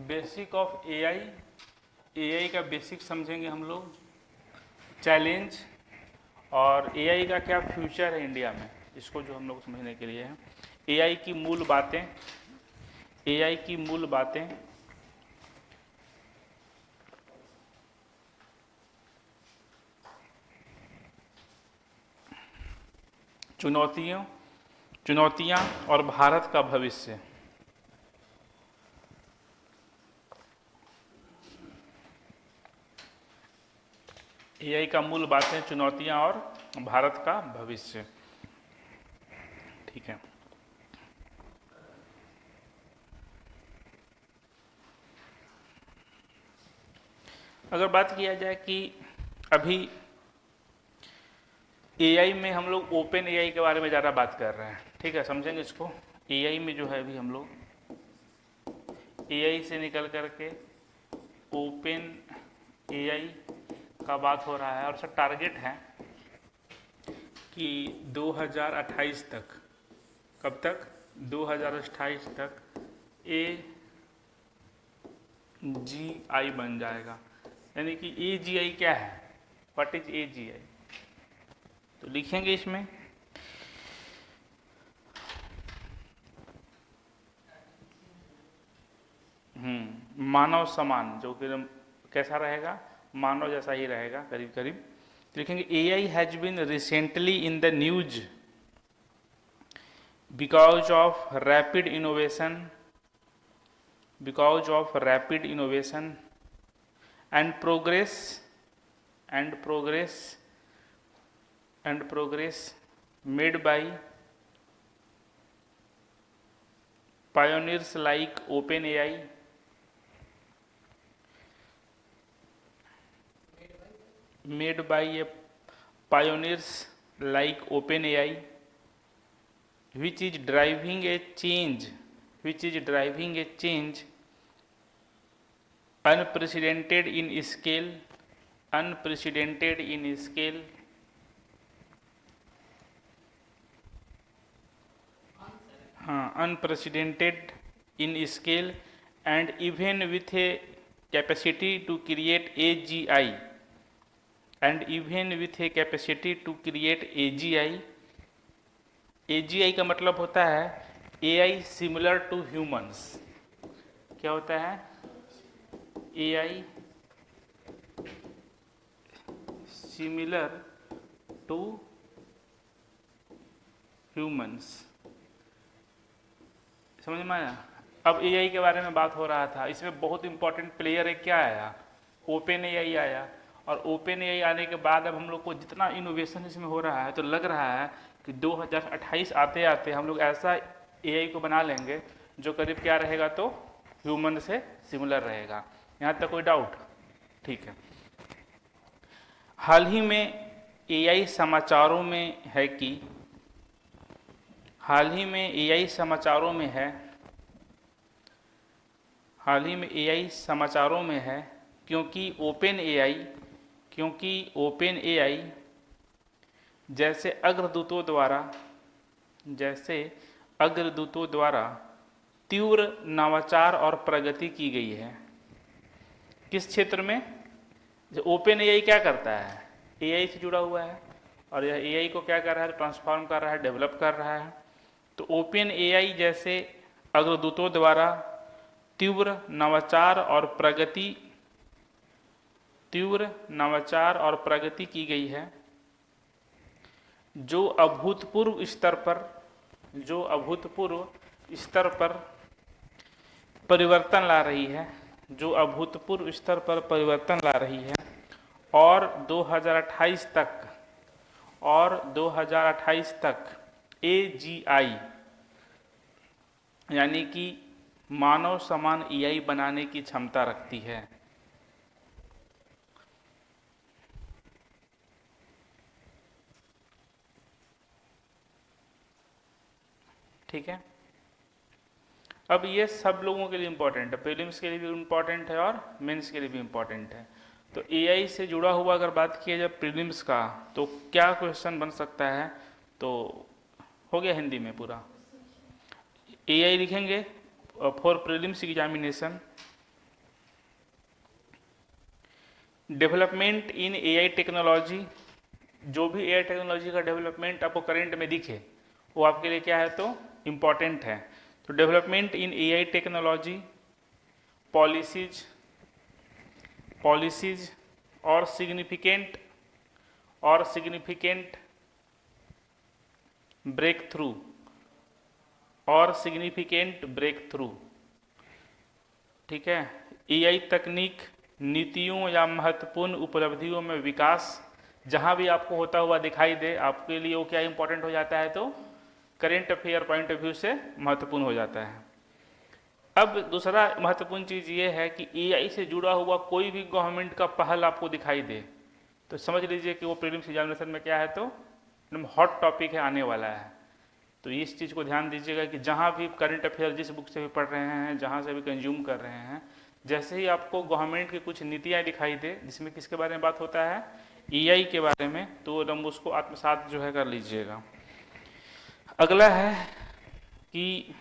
Basic of AI, AI का basic समझेंगे हम लोग, चैलेंज और एआई का क्या फ्यूचर है इंडिया में, इसको जो हम लोग समझने के लिए है। एआई की मूल बातें, एआई की मूल बातें, चुनौतियां और भारत का भविष्य। एआई का मूल बातें, चुनौतियां और भारत का भविष्य। ठीक है, अगर बात किया जाए कि अभी एआई में हम लोग ओपन एआई के बारे में ज़्यादा बात कर रहे हैं। ठीक है, समझेंगे इसको। एआई में जो है अभी हम लोग एआई से निकल करके ओपन एआई का बात हो रहा है और सर टारगेट है कि 2028 तक, कब तक? 2028 तक AGI बन जाएगा। यानी कि AGI क्या है? What is AGI? तो लिखेंगे इसमें मानव समान, जो कि कैसा रहेगा? मानव जैसा ही रहेगा करीब करीब। तो लिखेंगे AI has been recently in the news because of rapid innovation, because of rapid innovation and progress made by pioneers like OpenAI, made by pioneers like OpenAI, which is driving a change unprecedented in scale, unprecedented in scale and even with a capacity to create AGI, AGI का मतलब होता है AI similar to humans. क्या होता है? AI similar to humans. समझ में आया? अब AI के बारे में बात हो रहा था, इसमें बहुत इंपॉर्टेंट प्लेयर है, क्या आया? ओपन AI आया। और ओपन AI आने के बाद अब हम लोग को जितना इनोवेशन इसमें हो रहा है, तो लग रहा है कि 2028 आते आते हम लोग ऐसा AI को बना लेंगे जो करीब क्या रहेगा, तो ह्यूमन से सिमिलर रहेगा। यहाँ तक कोई डाउट? ठीक है। हाल ही में AI समाचारों में है कि AI समाचारों में है क्योंकि ओपन AI जैसे अग्रदूतों द्वारा तीव्र नवाचार और प्रगति की गई है। किस क्षेत्र में? जो ओपन AI क्या करता है? AI से जुड़ा हुआ है और यह AI को क्या कर रहा है? ट्रांसफॉर्म कर रहा है, डेवलप कर रहा है। तो ओपन AI जैसे अग्रदूतों द्वारा तीव्र नवाचार और प्रगति की गई है, जो अभूतपूर्व स्तर पर परिवर्तन ला रही है, और 2028 तक AGI यानी कि मानव समान AI बनाने की क्षमता रखती है। ठीक है, अब ये सब लोगों के लिए इम्पोर्टेंट है, प्रीलिम्स के लिए भी इम्पोर्टेंट है और मेंस के लिए भी इम्पोर्टेंट है। तो AI से जुड़ा हुआ अगर बात किया जाए प्रीलिम्स का, तो क्या क्वेश्चन बन सकता है? तो हो गया हिंदी में पूरा। AI लिखेंगे for prelims examination, development in AI technology, जो भी एआई टेक्नोलॉजी का डेवलपमेंट आपको करंट में दिखे वो आपके लिए क्या है तो इम्पॉर्टेंट है। तो development in AI technology, policies policies और सिग्निफिकेंट ब्रेक थ्रू, ठीक है। एआई तकनीक नीतियों या महत्वपूर्ण उपलब्धियों में विकास जहां भी आपको होता हुआ दिखाई दे, आपके लिए वो क्या इंपॉर्टेंट हो जाता है तो current affair point of view से महत्वपूर्ण हो जाता है। अब दूसरा महत्वपूर्ण चीज़ ये है कि एआई से जुड़ा हुआ कोई भी गवर्नमेंट का पहल आपको दिखाई दे तो समझ लीजिए कि वो प्रीलिम्स एग्जामिनेशन में क्या है तो एकदम हॉट टॉपिक है, आने वाला है। तो इस चीज़ को ध्यान दीजिएगा कि जहाँ भी करंट अफेयर जिस बुक से भी पढ़ रहे हैं, जहाँ से भी कंज्यूम कर रहे हैं, जैसे ही आपको गवर्नमेंट की कुछ नीतियाँ दिखाई दे जिसमें किसके बारे में बात होता है, एआई के बारे में, तो एकदम उसको आत्मसात जो है कर लीजिएगा। अगला है कि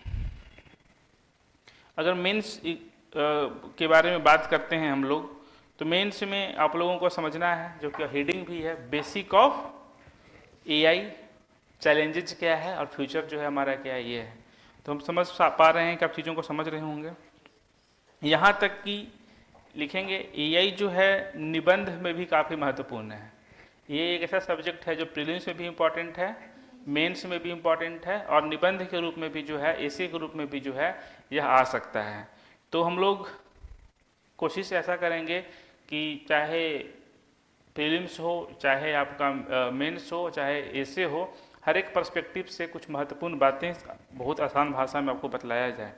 अगर मेंस के बारे में बात करते हैं हम लोग, तो मेंस में आप लोगों को समझना है, जो कि हेडिंग भी है, बेसिक ऑफ एआई, चैलेंजेस क्या है और फ्यूचर जो है हमारा क्या है, ये है। तो हम समझ पा रहे हैं कि आप चीज़ों को समझ रहे होंगे। यहाँ तक कि लिखेंगे एआई जो है निबंध में भी काफ़ी महत्वपूर्ण है। ये एक ऐसा सब्जेक्ट है जो प्रीलिम्स में भी इम्पॉर्टेंट है, मेंस में भी इम्पॉर्टेंट है और निबंध के रूप में भी जो है, एसे के रूप में भी जो है यह आ सकता है। तो हम लोग कोशिश ऐसा करेंगे कि चाहे प्रीलिम्स हो, चाहे आपका मेंस हो, चाहे एसे हो, हर एक पर्सपेक्टिव से कुछ महत्वपूर्ण बातें बहुत आसान भाषा में आपको बतलाया जाए,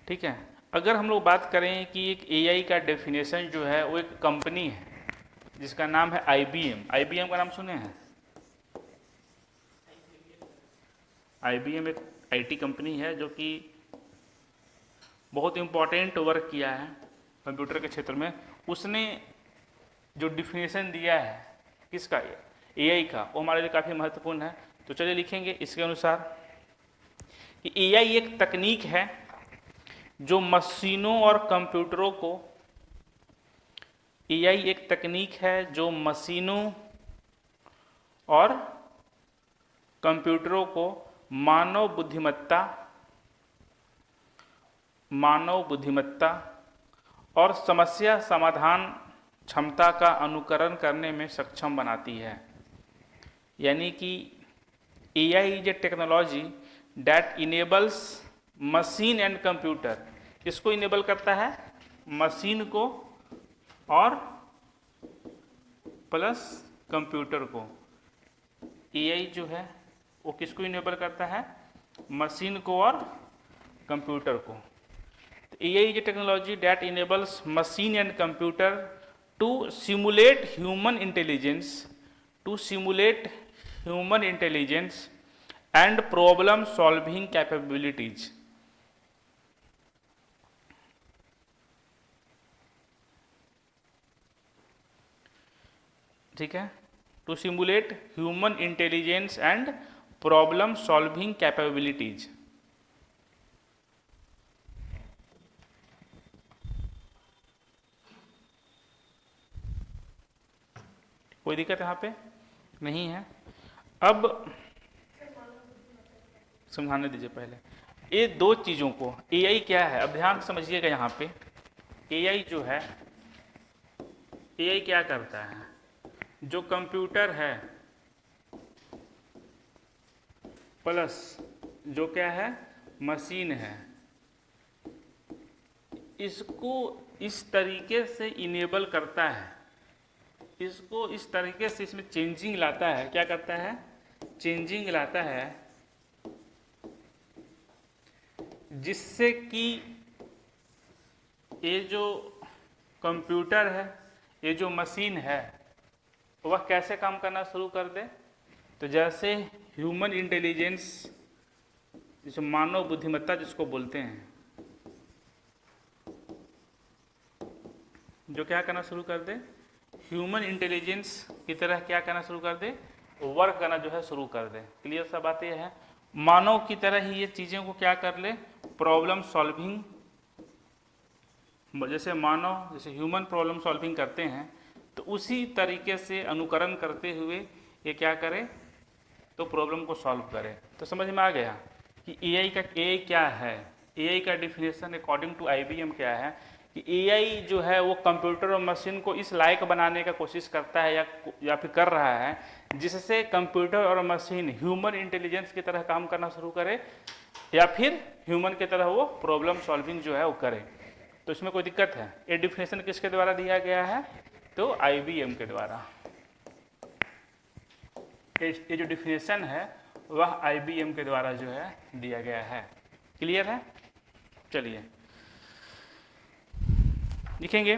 ठीक है। अगर हम लोग बात करें कि एक एआई का डेफिनेशन जो है वो एक कंपनी है जिसका नाम है आईबीएम। आईबीएम का नाम सुने हैं? आईबीएम एक आईटी कंपनी है जो कि बहुत इम्पोर्टेंट वर्क किया है कंप्यूटर के क्षेत्र में। उसने जो डिफिनेशन दिया है किसका, एआई का, वो हमारे लिए काफ़ी महत्वपूर्ण है। तो चलिए लिखेंगे इसके अनुसार कि एआई एक तकनीक है जो मशीनों और कंप्यूटरों को, एआई एक तकनीक है जो मशीनों और कंप्यूटरों को मानव बुद्धिमत्ता और समस्या समाधान क्षमता का अनुकरण करने में सक्षम बनाती है। यानी कि AI is a technology that enables machine and computer, किसको इनेबल करता है, मशीन को और प्लस कंप्यूटर को। एआई जो है वो किसको इनेबल करता है, मशीन को और कंप्यूटर को। AI is a technology that enables machine and computer to simulate human intelligence and problem solving capabilities. ठीक है, to simulate human intelligence and problem solving capabilities. कोई दिक्कत यहाँ पे नहीं है। अब समझाने दीजिए पहले ये दो चीज़ों को। एआई क्या है, अब ध्यान समझिएगा यहाँ पे। एआई जो है, एआई क्या करता है, जो कंप्यूटर है प्लस जो क्या है मशीन है, इसको इस तरीके से इनेबल करता है, इसको इस तरीके से इसमें चेंजिंग लाता है। क्या करता है, चेंजिंग लाता है, जिससे कि ये जो कंप्यूटर है, ये जो मशीन है, वह कैसे काम करना शुरू कर दे। तो जैसे ह्यूमन इंटेलिजेंस, जिसे मानव बुद्धिमत्ता जिसको बोलते हैं, जो क्या करना शुरू कर दे, ह्यूमन इंटेलिजेंस की तरह क्या करना शुरू कर दे, वर्क करना जो है शुरू कर दे। क्लियर सा बात यह है, मानव की तरह ही ये चीज़ों को क्या कर ले, प्रॉब्लम सॉल्विंग जैसे मानव जैसे ह्यूमन प्रॉब्लम सॉल्विंग करते हैं तो उसी तरीके से अनुकरण करते हुए ये क्या करे, तो प्रॉब्लम को सॉल्व करे। तो समझ में आ गया कि एआई क्या है। एआई का डिफिनेशन अकॉर्डिंग टू आईबीएम क्या है कि एआई जो है वो कंप्यूटर और मशीन को इस लायक बनाने का कोशिश करता है या फिर कर रहा है जिससे कंप्यूटर और मशीन ह्यूमन इंटेलिजेंस की तरह काम करना शुरू करे या फिर ह्यूमन की तरह वो प्रॉब्लम सॉल्विंग जो है वो करे। तो इसमें कोई दिक्कत है? ये डिफिनेशन किसके द्वारा दिया गया है? तो आईबीएम के द्वारा। ये जो डिफिनेशन है वह आईबीएम के द्वारा जो है दिया गया है। क्लियर है? चलिए लिखेंगे,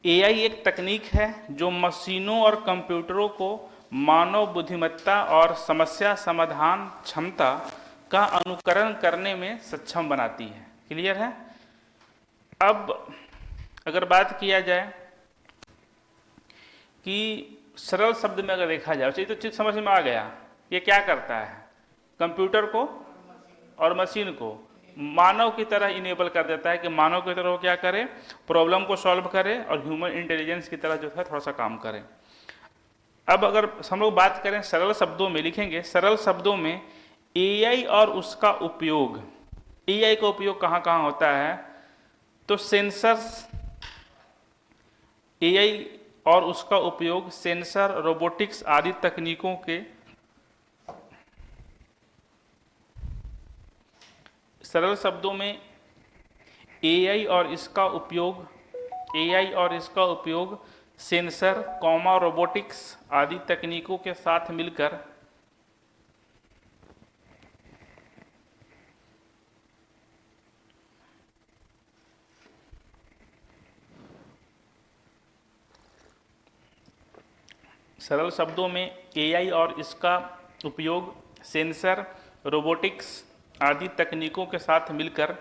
एआई एक तकनीक है जो मशीनों और कंप्यूटरों को मानव बुद्धिमत्ता और समस्या समाधान क्षमता का अनुकरण करने में सक्षम बनाती है। क्लियर है? अब अगर बात किया जाए कि सरल शब्द में अगर देखा जाए तो चीज समझ में आ गया, ये क्या करता है, कंप्यूटर को और मशीन को मानव की तरह इनेबल कर देता है कि मानव की तरह वो क्या करे, प्रॉब्लम को सॉल्व करे और ह्यूमन इंटेलिजेंस की तरह जो है थोड़ा सा काम करे। अब अगर हम लोग बात करें सरल शब्दों में, लिखेंगे सरल शब्दों में एआई और उसका उपयोग। एआई का उपयोग कहाँ कहाँ होता है? तो सेंसर्स, एआई और उसका उपयोग सेंसर, रोबोटिक्स आदि तकनीकों के, सरल शब्दों में एआई और इसका उपयोग सेंसर, रोबोटिक्स आदि तकनीकों के साथ मिलकर सरल शब्दों में एआई और इसका उपयोग सेंसर, रोबोटिक्स आदि तकनीकों के साथ मिलकर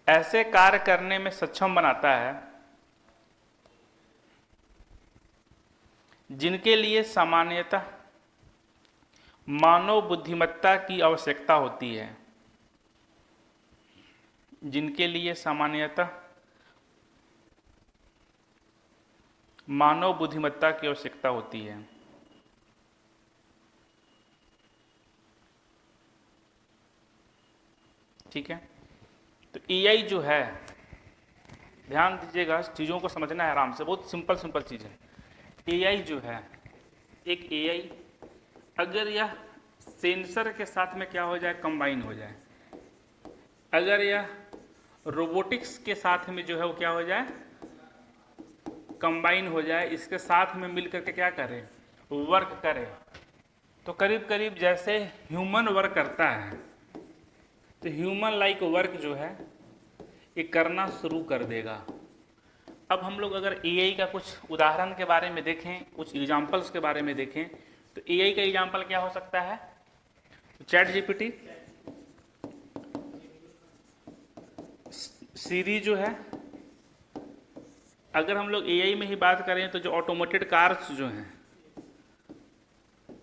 ऐसे कार्य करने में सक्षम बनाता है जिनके लिए सामान्यतः मानव बुद्धिमत्ता की आवश्यकता होती है। जिनके लिए सामान्यतः मानव बुद्धिमत्ता की आवश्यकता होती है। ठीक है? तो एआई जो है, ध्यान दीजिएगा, चीज़ों को समझना है आराम से, बहुत सिंपल चीज़ है। एआई जो है, एक एआई अगर यह सेंसर के साथ में क्या हो जाए, कंबाइन हो जाए, अगर यह रोबोटिक्स के साथ में जो है वो क्या हो जाए, कंबाइन हो जाए, इसके साथ में मिलकर के क्या करे, वर्क करे, तो करीब करीब जैसे ह्यूमन वर्क करता है तो ह्यूमन लाइक वर्क जो है ये करना शुरू कर देगा। अब हम लोग अगर एआई का कुछ उदाहरण के बारे में देखें, कुछ एग्जाम्पल्स के बारे में देखें, तो एआई का एग्जाम्पल क्या हो सकता है? चैट जीपीटी, सीरी जो है। अगर हम लोग एआई में ही बात करें तो जो ऑटोमेटेड कार्स जो हैं,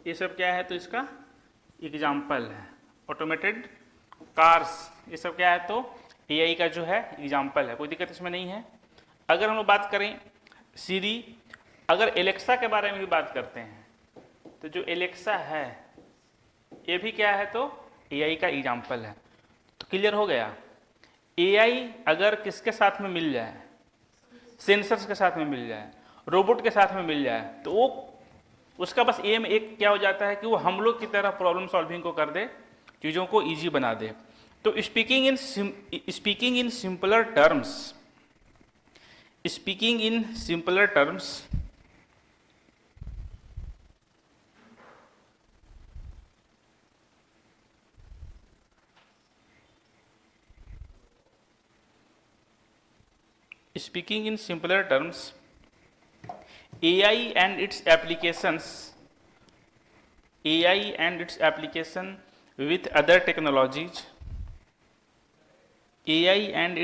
ये सब क्या है, तो इसका एग्जाम्पल है। ऑटोमेटेड कार्स, ये सब क्या है, तो एआई का जो है एग्जाम्पल है, कोई दिक्कत इसमें नहीं है। अगर हम लोग बात करें सीरी, अगर एलेक्सा के बारे में भी बात करते हैं तो जो एलेक्सा है ये भी क्या है, तो एआई का एग्जाम्पल है। तो क्लियर हो गया, एआई अगर किसके साथ में मिल जाए, सेंसर्स के साथ में मिल जाए, रोबोट के साथ में मिल जाए, तो वो उसका बस एम एक क्या हो जाता है कि वो हम लोग की तरह प्रॉब्लम सॉल्विंग को कर दे, चीज़ों को ईजी बना दे। तो speaking in simpler terms, speaking in simpler terms, speaking in simpler terms, AI and its applications, AI and its application with other technologies, AI and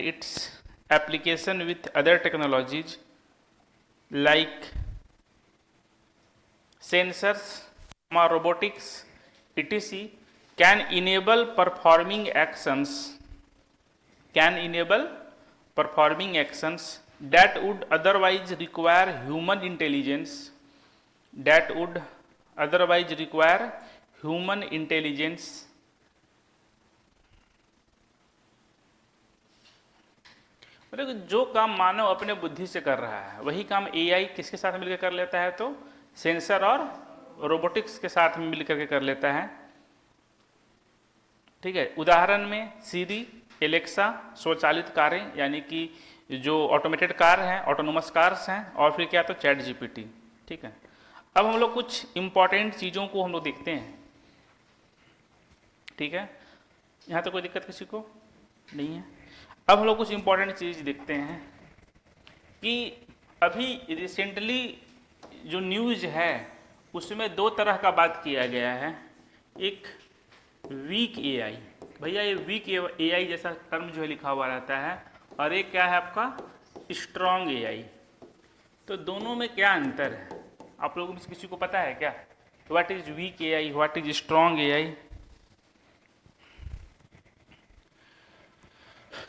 its application with other technologies like sensors, robotics, etc. can enable performing actions can enable performing actions that would otherwise require human intelligence, that would otherwise require human intelligence. मतलब जो काम मानव अपने बुद्धि से कर रहा है वही काम एआई किसके साथ मिलकर कर लेता है, तो सेंसर और रोबोटिक्स के साथ में मिलकर के कर लेता है। ठीक है, उदाहरण में सीरी, एलेक्सा, स्वचालित कारें यानी कि जो ऑटोमेटेड कार हैं, ऑटोनोमस कार्स हैं, और फिर क्या तो चैट जीपीटी। ठीक है, अब हम लोग कुछ इंपॉर्टेंट चीज़ों को हम लोग देखते हैं। ठीक है, यहाँ तो कोई दिक्कत किसी को नहीं है। अब हम लोग कुछ इंपॉर्टेंट चीज़ देखते हैं कि अभी रिसेंटली जो न्यूज़ है उसमें दो तरह का बात किया गया है। एक वीक एआई, भैया ये वीक एआई जैसा टर्म जो है लिखा हुआ रहता है, और एक क्या है आपका स्ट्रॉन्ग एआई। तो दोनों में क्या अंतर है, आप लोगों में से किसी को पता है क्या? What is weak AI, what is strong AI?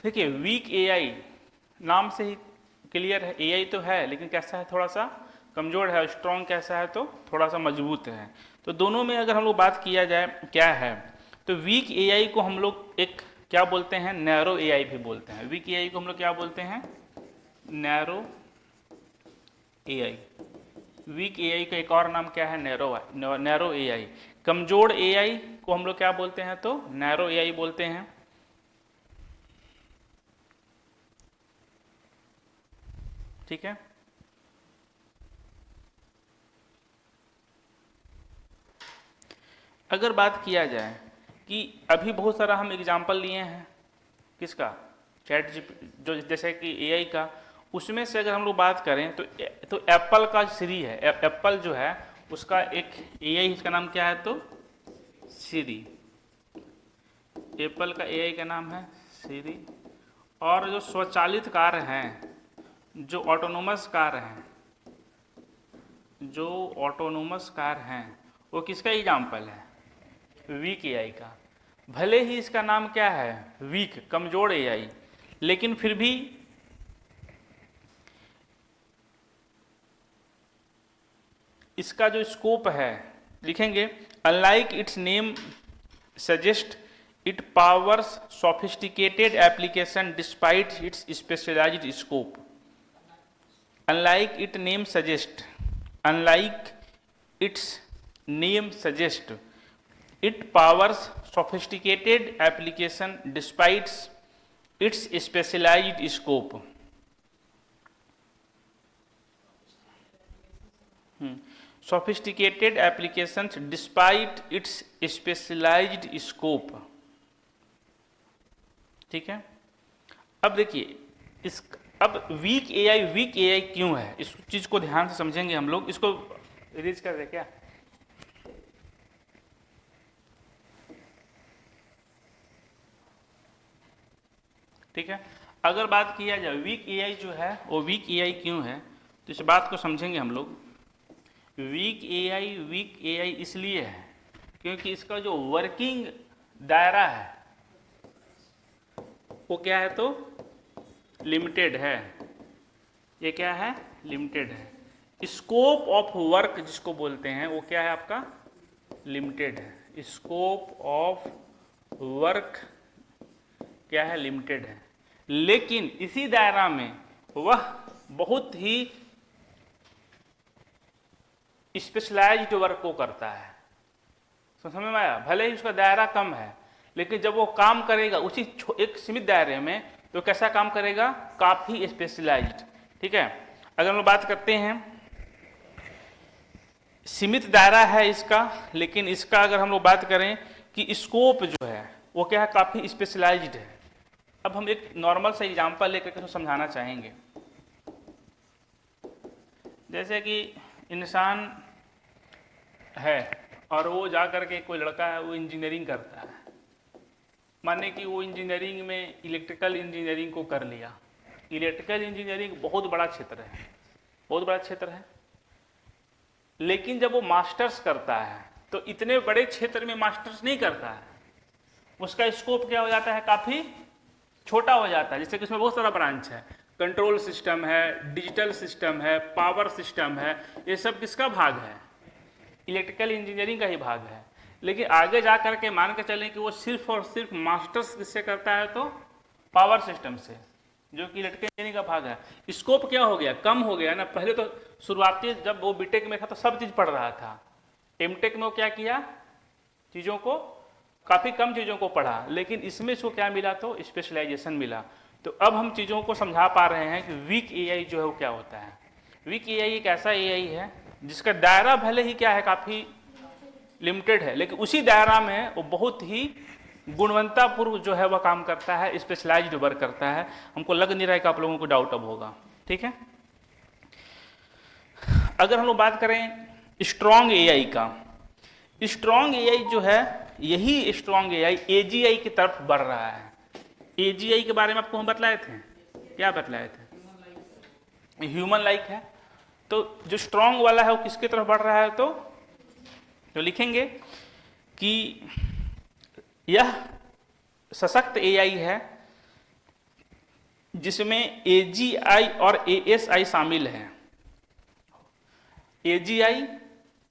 देखिए, वीक एआई नाम से ही क्लियर है, एआई तो है लेकिन कैसा है, थोड़ा सा कमज़ोर है। स्ट्रॉन्ग कैसा है, तो थोड़ा सा मजबूत है। तो दोनों में अगर हम लोग बात किया जाए क्या है, तो वीक एआई को हम लोग एक क्या बोलते हैं, नैरो एआई भी बोलते हैं। वीक एआई को हम लोग क्या बोलते हैं, नैरो एआई। वीक एआई का एक और नाम क्या है, नैरो एआई। कमजोर एआई को हम लोग क्या बोलते हैं, तो नैरो एआई बोलते हैं। ठीक है, अगर बात किया जाए कि अभी बहुत सारा हम एग्जाम्पल लिए हैं किसका, चैट जीपीटी, जो जैसे कि एआई का, उसमें से अगर हम लोग बात करें तो एप्पल का सीरी है। एप्पल जो है उसका एक एआई, इसका नाम क्या है, तो सीरी। एप्पल का एआई का नाम है सीरी। और जो स्वचालित कार हैं, जो ऑटोनोमस कार हैं, जो ऑटोनोमस कार हैं, वो किसका एग्जाम्पल है, वीक एआई का। भले ही इसका नाम क्या है, वीक, कमजोर एआई, लेकिन फिर भी इसका जो स्कोप है, लिखेंगे unlike its name suggest it powers sophisticated application despite its specialised scope. Unlike it name suggest, unlike its name suggest it powers sophisticated application despite its specialized scope. Sophisticated applications despite its specialized scope. ठीक है, अब देखिए इस, अब weak AI क्यों है, इस चीज को ध्यान से समझेंगे हम लोग। इसको रीच कर दे क्या, ठीक है। अगर बात किया जाए वीक एआई जो है वो वीक एआई क्यों है, तो इस बात को समझेंगे हम लोग। वीक एआई इसलिए है क्योंकि इसका जो वर्किंग दायरा है वो क्या है, तो लिमिटेड है। ये क्या है, लिमिटेड है। स्कोप ऑफ वर्क जिसको बोलते हैं वो क्या है आपका, लिमिटेड है। स्कोप ऑफ वर्क क्या है, लिमिटेड है। लेकिन इसी दायरा में वह बहुत ही स्पेशलाइज्ड वर्क को करता है। समझ में आया? भले ही उसका दायरा कम है लेकिन जब वो काम करेगा उसी एक सीमित दायरे में तो कैसा काम करेगा, काफी स्पेशलाइज्ड। ठीक है, अगर हम लोग बात करते हैं सीमित दायरा है इसका, लेकिन इसका अगर हम लोग बात करें कि स्कोप जो है वो क्या है, काफी स्पेशलाइज्ड है। अब हम एक नॉर्मल सा एग्जांपल लेकर के समझाना चाहेंगे। जैसे कि इंसान है और वो जा कर के, कोई लड़का है वो इंजीनियरिंग करता है, माने कि वो इंजीनियरिंग में इलेक्ट्रिकल इंजीनियरिंग को कर लिया। इलेक्ट्रिकल इंजीनियरिंग बहुत बड़ा क्षेत्र है, बहुत बड़ा क्षेत्र है। लेकिन जब वो मास्टर्स करता है तो इतने बड़े क्षेत्र में मास्टर्स नहीं करता है, उसका स्कोप क्या हो जाता है, काफी छोटा हो जाता है, जैसे कि इसमें बहुत सारा ब्रांच है, कंट्रोल सिस्टम है, डिजिटल सिस्टम है, पावर सिस्टम है, ये सब किसका भाग है? इलेक्ट्रिकल इंजीनियरिंग का ही भाग है। लेकिन आगे जा करके मान के चलें कि वो सिर्फ और सिर्फ मास्टर्स किससे करता है, तो पावर सिस्टम से, जो कि इलेक्ट्रिकल इंजीनियरिंग का भाग है। स्कोप क्या हो गया, कम हो गया ना। पहले तो शुरुआती जब वो बीटेक में था तो सब चीज़ पढ़ रहा था, एमटेक में वो क्या किया, चीज़ों को काफ़ी कम चीज़ों को पढ़ा, लेकिन इसमें इसको क्या मिला, तो स्पेशलाइजेशन मिला। तो अब हम चीज़ों को समझा पा रहे हैं कि वीक एआई जो है वो क्या होता है। वीक एआई एक ऐसा एआई है जिसका दायरा भले ही क्या है, काफ़ी लिमिटेड है, लेकिन उसी दायरा में वो बहुत ही गुणवत्तापूर्व जो है वह काम करता है, स्पेशलाइज्ड वर्क करता है। हमको लग नहीं रहा है कि आप लोगों को डाउट अब होगा, ठीक है। अगर हम लोग बात करें स्ट्रॉन्ग एआई का, स्ट्रॉन्ग एआई जो है, यही स्ट्रॉन्ग एआई एजीआई की तरफ बढ़ रहा है। एजीआई के बारे में आपको हम बतलाए थे, क्या बतलाए थे? ह्यूमन लाइक है। तो जो स्ट्रॉन्ग वाला है वो किसकी तरफ बढ़ रहा है, तो लिखेंगे कि यह सशक्त एआई है जिसमें एजीआई और एएसआई शामिल है। एजीआई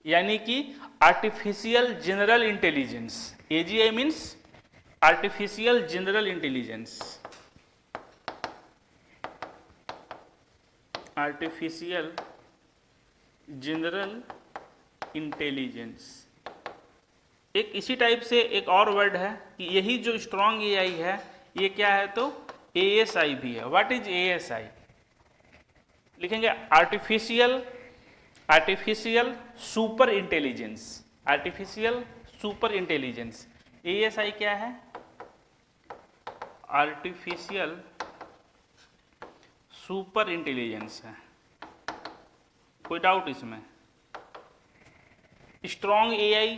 यानी कि artificial general intelligence, AGI means artificial general intelligence, artificial general intelligence. एक इसी टाइप से एक और वर्ड है कि यही जो स्ट्रॉन्ग एआई है ये क्या है, तो एएसआई भी है। What is ASI? लिखेंगे artificial super intelligence, artificial super intelligence. ASI क्या है? आर्टिफिशियल सुपर इंटेलिजेंस है। कोई डाउट इसमें? स्ट्रॉन्ग एआई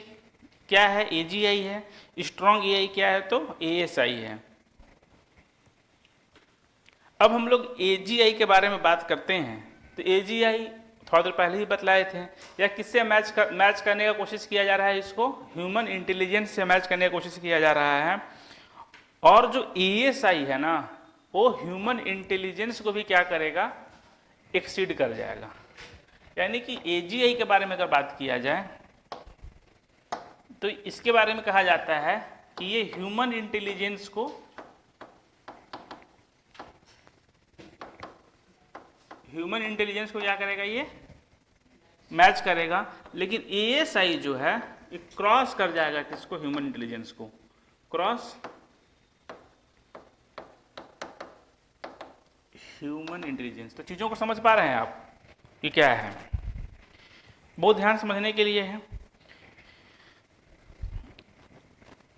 क्या है? एजीआई है। स्ट्रॉन्ग एआई क्या है, तो एएसआई है। अब हम लोग एजीआई के बारे में बात करते हैं, तो एजीआई थोड़ा देर पहले ही बतलाए थे, या किससे मैच करने का कोशिश किया जा रहा है, इसको ह्यूमन इंटेलिजेंस से मैच करने की कोशिश किया जा रहा है। और जो एएसआई है ना, वो ह्यूमन इंटेलिजेंस को भी क्या करेगा, एक्सीड कर जाएगा। यानी कि एजीआई के बारे में अगर बात किया जाए तो इसके बारे में कहा जाता है कि ये ह्यूमन इंटेलिजेंस को क्या करेगा, ये मैच करेगा। लेकिन एएसआई जो है ये क्रॉस कर जाएगा किसको, ह्यूमन इंटेलिजेंस को, क्रॉस ह्यूमन इंटेलिजेंस। तो चीज़ों को समझ पा रहे हैं आप कि क्या है? बहुत ध्यान समझने के लिए है।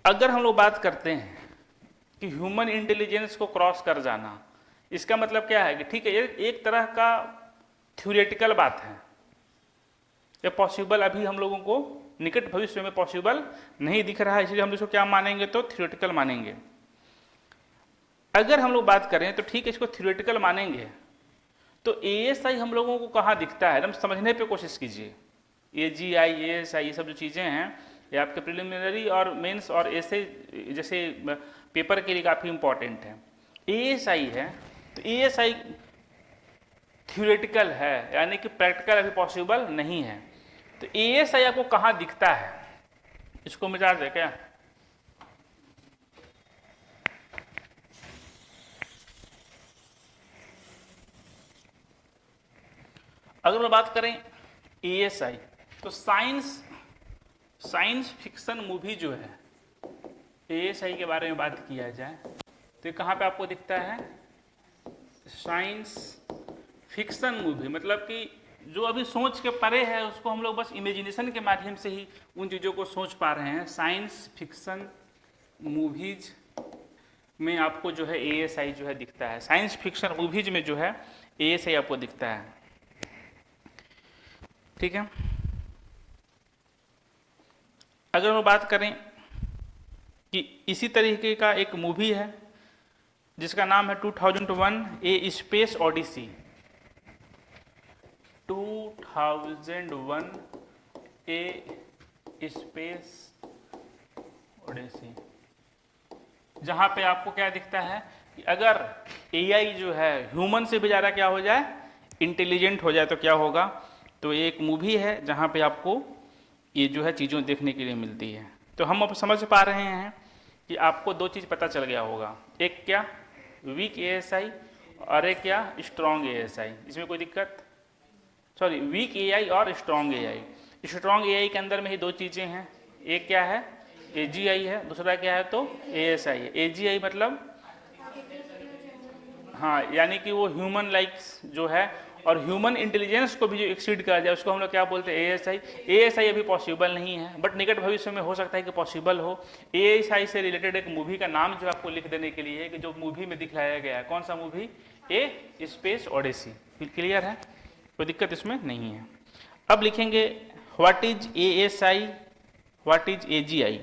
अगर हम लोग बात करते हैं कि ह्यूमन इंटेलिजेंस को क्रॉस कर जाना, इसका मतलब क्या है कि ठीक है, ये एक तरह का थ्योरेटिकल बात है, ये पॉसिबल अभी हम लोगों को निकट भविष्य में पॉसिबल नहीं दिख रहा है, इसलिए हम इसको क्या मानेंगे, तो थ्योरेटिकल मानेंगे। अगर हम लोग बात करें तो ठीक है, इसको थ्योरेटिकल मानेंगे, तो एएसआई हम लोगों को कहाँ दिखता है, एकदम समझने पे कोशिश कीजिए। एजीआई, एएसआई, ये सब जो चीज़ें हैं ये आपके प्रिलिमिनरी और मेंस और ऐसे जैसे पेपर के लिए काफ़ी इंपॉर्टेंट है। एएसआई है तो एएसआई थ्योरेटिकल है, यानी कि प्रैक्टिकल अभी पॉसिबल नहीं है। तो एएसआई आपको कहाँ दिखता है, इसको मिटा दे क्या? अगर मैं बात करें एएसआई, तो साइंस फिक्शन मूवी जो है, एएसआई के बारे में बात किया जाए तो कहाँ पे आपको दिखता है? साइंस फिक्शन मूवी, मतलब कि जो अभी सोच के परे है उसको हम लोग बस इमेजिनेशन के माध्यम से ही उन चीज़ों को सोच पा रहे हैं। साइंस फिक्शन मूवीज में आपको जो है एएसआई जो है दिखता है। साइंस फिक्शन मूवीज में जो है एएसआई आपको दिखता है, ठीक है। अगर हम बात करें कि इसी तरीके का एक मूवी है जिसका नाम है 2001 ए स्पेस ओडिसी, 2001 ए स्पेस ओडिसी, जहां पे आपको क्या दिखता है कि अगर एआई जो है ह्यूमन से भी ज़्यादा क्या हो जाए, इंटेलिजेंट हो जाए तो क्या होगा। तो ये एक मूवी है जहाँ पे आपको ये जो है चीज़ों देखने के लिए मिलती है। तो हम अब समझ पा रहे हैं कि आपको दो चीज़ पता चल गया होगा, एक क्या वीक एएसआई और एक क्या स्ट्रॉन्ग एएसआई। इसमें कोई दिक्कत, सॉरी वीक एआई और स्ट्रॉन्ग एआई। स्ट्रॉन्ग एआई के अंदर में ही दो चीज़ें हैं, एक क्या है एजीआई है, दूसरा क्या है तो एएसआई है। एजीआई मतलब हाँ, यानी कि वो ह्यूमन लाइक्स जो है और ह्यूमन इंटेलिजेंस को भी जो एक्सीड कर जाए उसको हम लोग क्या बोलते हैं एएसआई। एएसआई अभी पॉसिबल नहीं है बट निकट भविष्य में हो सकता है कि पॉसिबल हो। एएसआई से रिलेटेड एक मूवी का नाम जो आपको लिख देने के लिए है कि जो मूवी में दिखाया गया है, कौन सा मूवी, ए स्पेस ओडेसी। क्लियर है, कोई दिक्कत इसमें नहीं है। अब लिखेंगे what is ASI, what is AGI.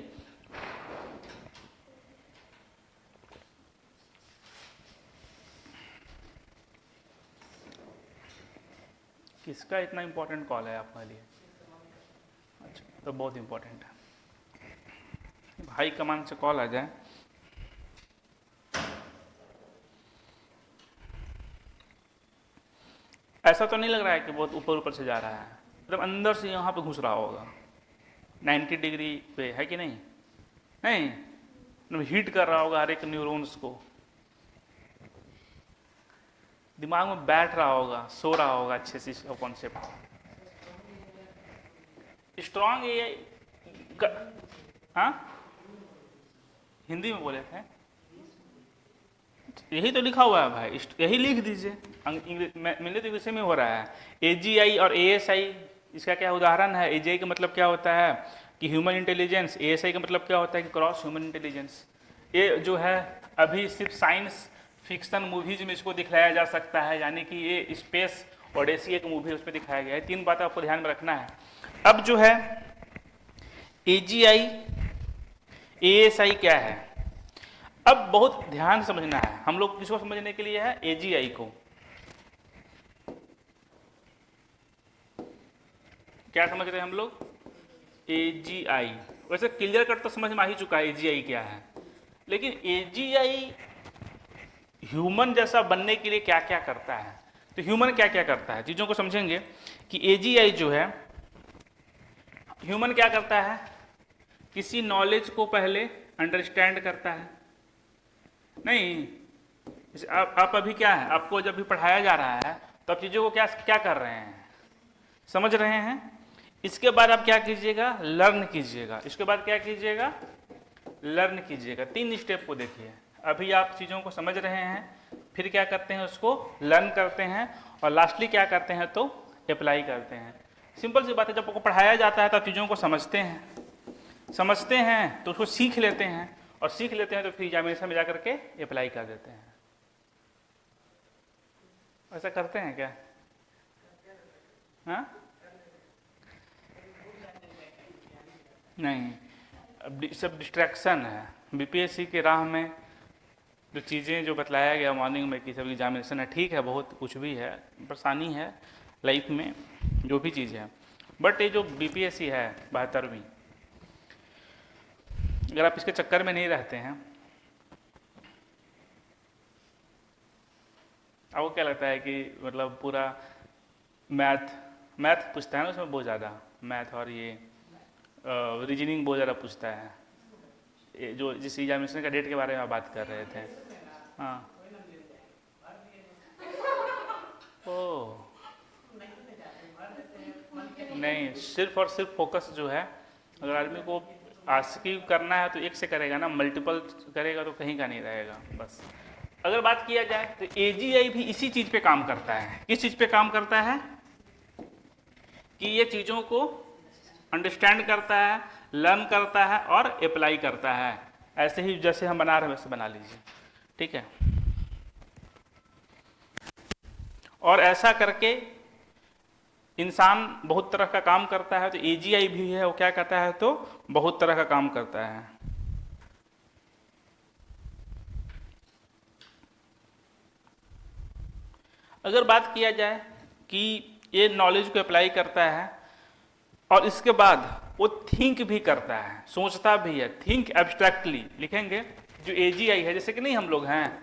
किसका इतना इंपॉर्टेंट कॉल है आपके लिए? अच्छा, तो बहुत इंपॉर्टेंट है, हाई कमांड से कॉल आ जाए। ऐसा तो नहीं लग रहा है कि बहुत ऊपर ऊपर से जा रहा है, मतलब अंदर से यहाँ पे घुस रहा होगा 90 डिग्री पे, है कि नहीं? नहीं, मतलब हीट कर रहा होगा हर एक न्यूरॉन्स को, दिमाग में बैठ रहा होगा, सो रहा होगा अच्छे से कॉन्सेप्ट। स्ट्रॉन्ग एआई, हाँ हिंदी में बोले थे, यही तो लिखा हुआ है भाई, यही लिख दीजिए। मैंने तो इंग्लिश में हो रहा है। एजीआई और एएसआई, इसका क्या उदाहरण है? एजीआई का मतलब क्या होता है कि ह्यूमन इंटेलिजेंस, एएसआई का मतलब क्या होता है कि क्रॉस ह्यूमन इंटेलिजेंस। ये जो है अभी सिर्फ साइंस फिक्शन मूवीज में इसको दिखाया जा सकता है, यानी कि ये स्पेस ओडेसी एक मूवी है उसमें दिखाया गया है। तीन बातें आपको ध्यान में रखना है। अब जो है एजीआई एएसआई क्या है, अब बहुत ध्यान समझना है हम लोग। किसको समझने के लिए है? एजीआई को। क्या समझ रहे हैं हम लोग? एजीआई। वैसे क्लियर कट तो समझ में आ ही चुका है एजीआई क्या है, लेकिन एजीआई ह्यूमन जैसा बनने के लिए क्या क्या करता है। तो ह्यूमन क्या क्या करता है, चीजों को समझेंगे कि एजीआई जो है ह्यूमन क्या करता है, किसी नॉलेज को पहले अंडरस्टैंड करता है। नहीं, आप अभी क्या है, आपको जब भी पढ़ाया जा रहा है तो आप चीज़ों को क्या क्या कर रहे हैं, समझ रहे हैं। इसके बाद आप क्या कीजिएगा, लर्न कीजिएगा। इसके बाद क्या कीजिएगा, लर्न कीजिएगा। तीन स्टेप को देखिए। अभी आप चीज़ों को समझ रहे हैं, फिर क्या करते हैं, उसको लर्न करते हैं, और लास्टली क्या करते हैं तो अप्लाई करते हैं। सिंपल सी बात है, जब आपको पढ़ाया जाता है तो आप चीज़ों को समझते हैं तो उसको सीख लेते हैं, और सीख लेते हैं तो फिर एग्जामिनेशन में जाकर के अप्लाई कर देते हैं। ऐसा करते हैं क्या? हाँ नहीं, अब सब डिस्ट्रैक्शन है। बीपीएससी के राह में जो चीज़ें जो बतलाया गया मॉर्निंग में कि सब एग्जामिनेशन है, ठीक है, बहुत कुछ भी है, परेशानी है लाइफ में जो भी चीज़ है, बट ये जो बीपीएससी है 72वीं, अगर आप इसके चक्कर में नहीं रहते हैं, आपको क्या लगता है कि मतलब पूरा मैथ पूछता है ना उसमें बहुत ज़्यादा, मैथ और ये रीजनिंग बहुत ज़्यादा पूछता है। ये जो जिस एग्जामिनेशन का डेट के बारे में आप बात कर रहे थे, हाँ ओ नहीं, सिर्फ और सिर्फ फोकस जो है, अगर आदमी को आस्की करना है तो एक से करेगा ना, मल्टीपल करेगा तो कहीं का नहीं रहेगा। बस अगर बात किया जाए तो एजीआई भी इसी चीज़ पे काम करता है। किस चीज़ पे काम करता है कि ये चीज़ों को अंडरस्टैंड करता है, लर्न करता है और अप्लाई करता है। ऐसे ही जैसे हम बना रहे हैं वैसे बना लीजिए, ठीक है। और ऐसा करके इंसान बहुत तरह का काम करता है, तो एजीआई भी है वो क्या करता है तो बहुत तरह का काम करता है। अगर बात किया जाए कि ये नॉलेज को अप्लाई करता है और इसके बाद वो थिंक भी करता है, सोचता भी है, थिंक एब्स्ट्रैक्टली लिखेंगे। जो एजीआई है, जैसे कि नहीं हम लोग हैं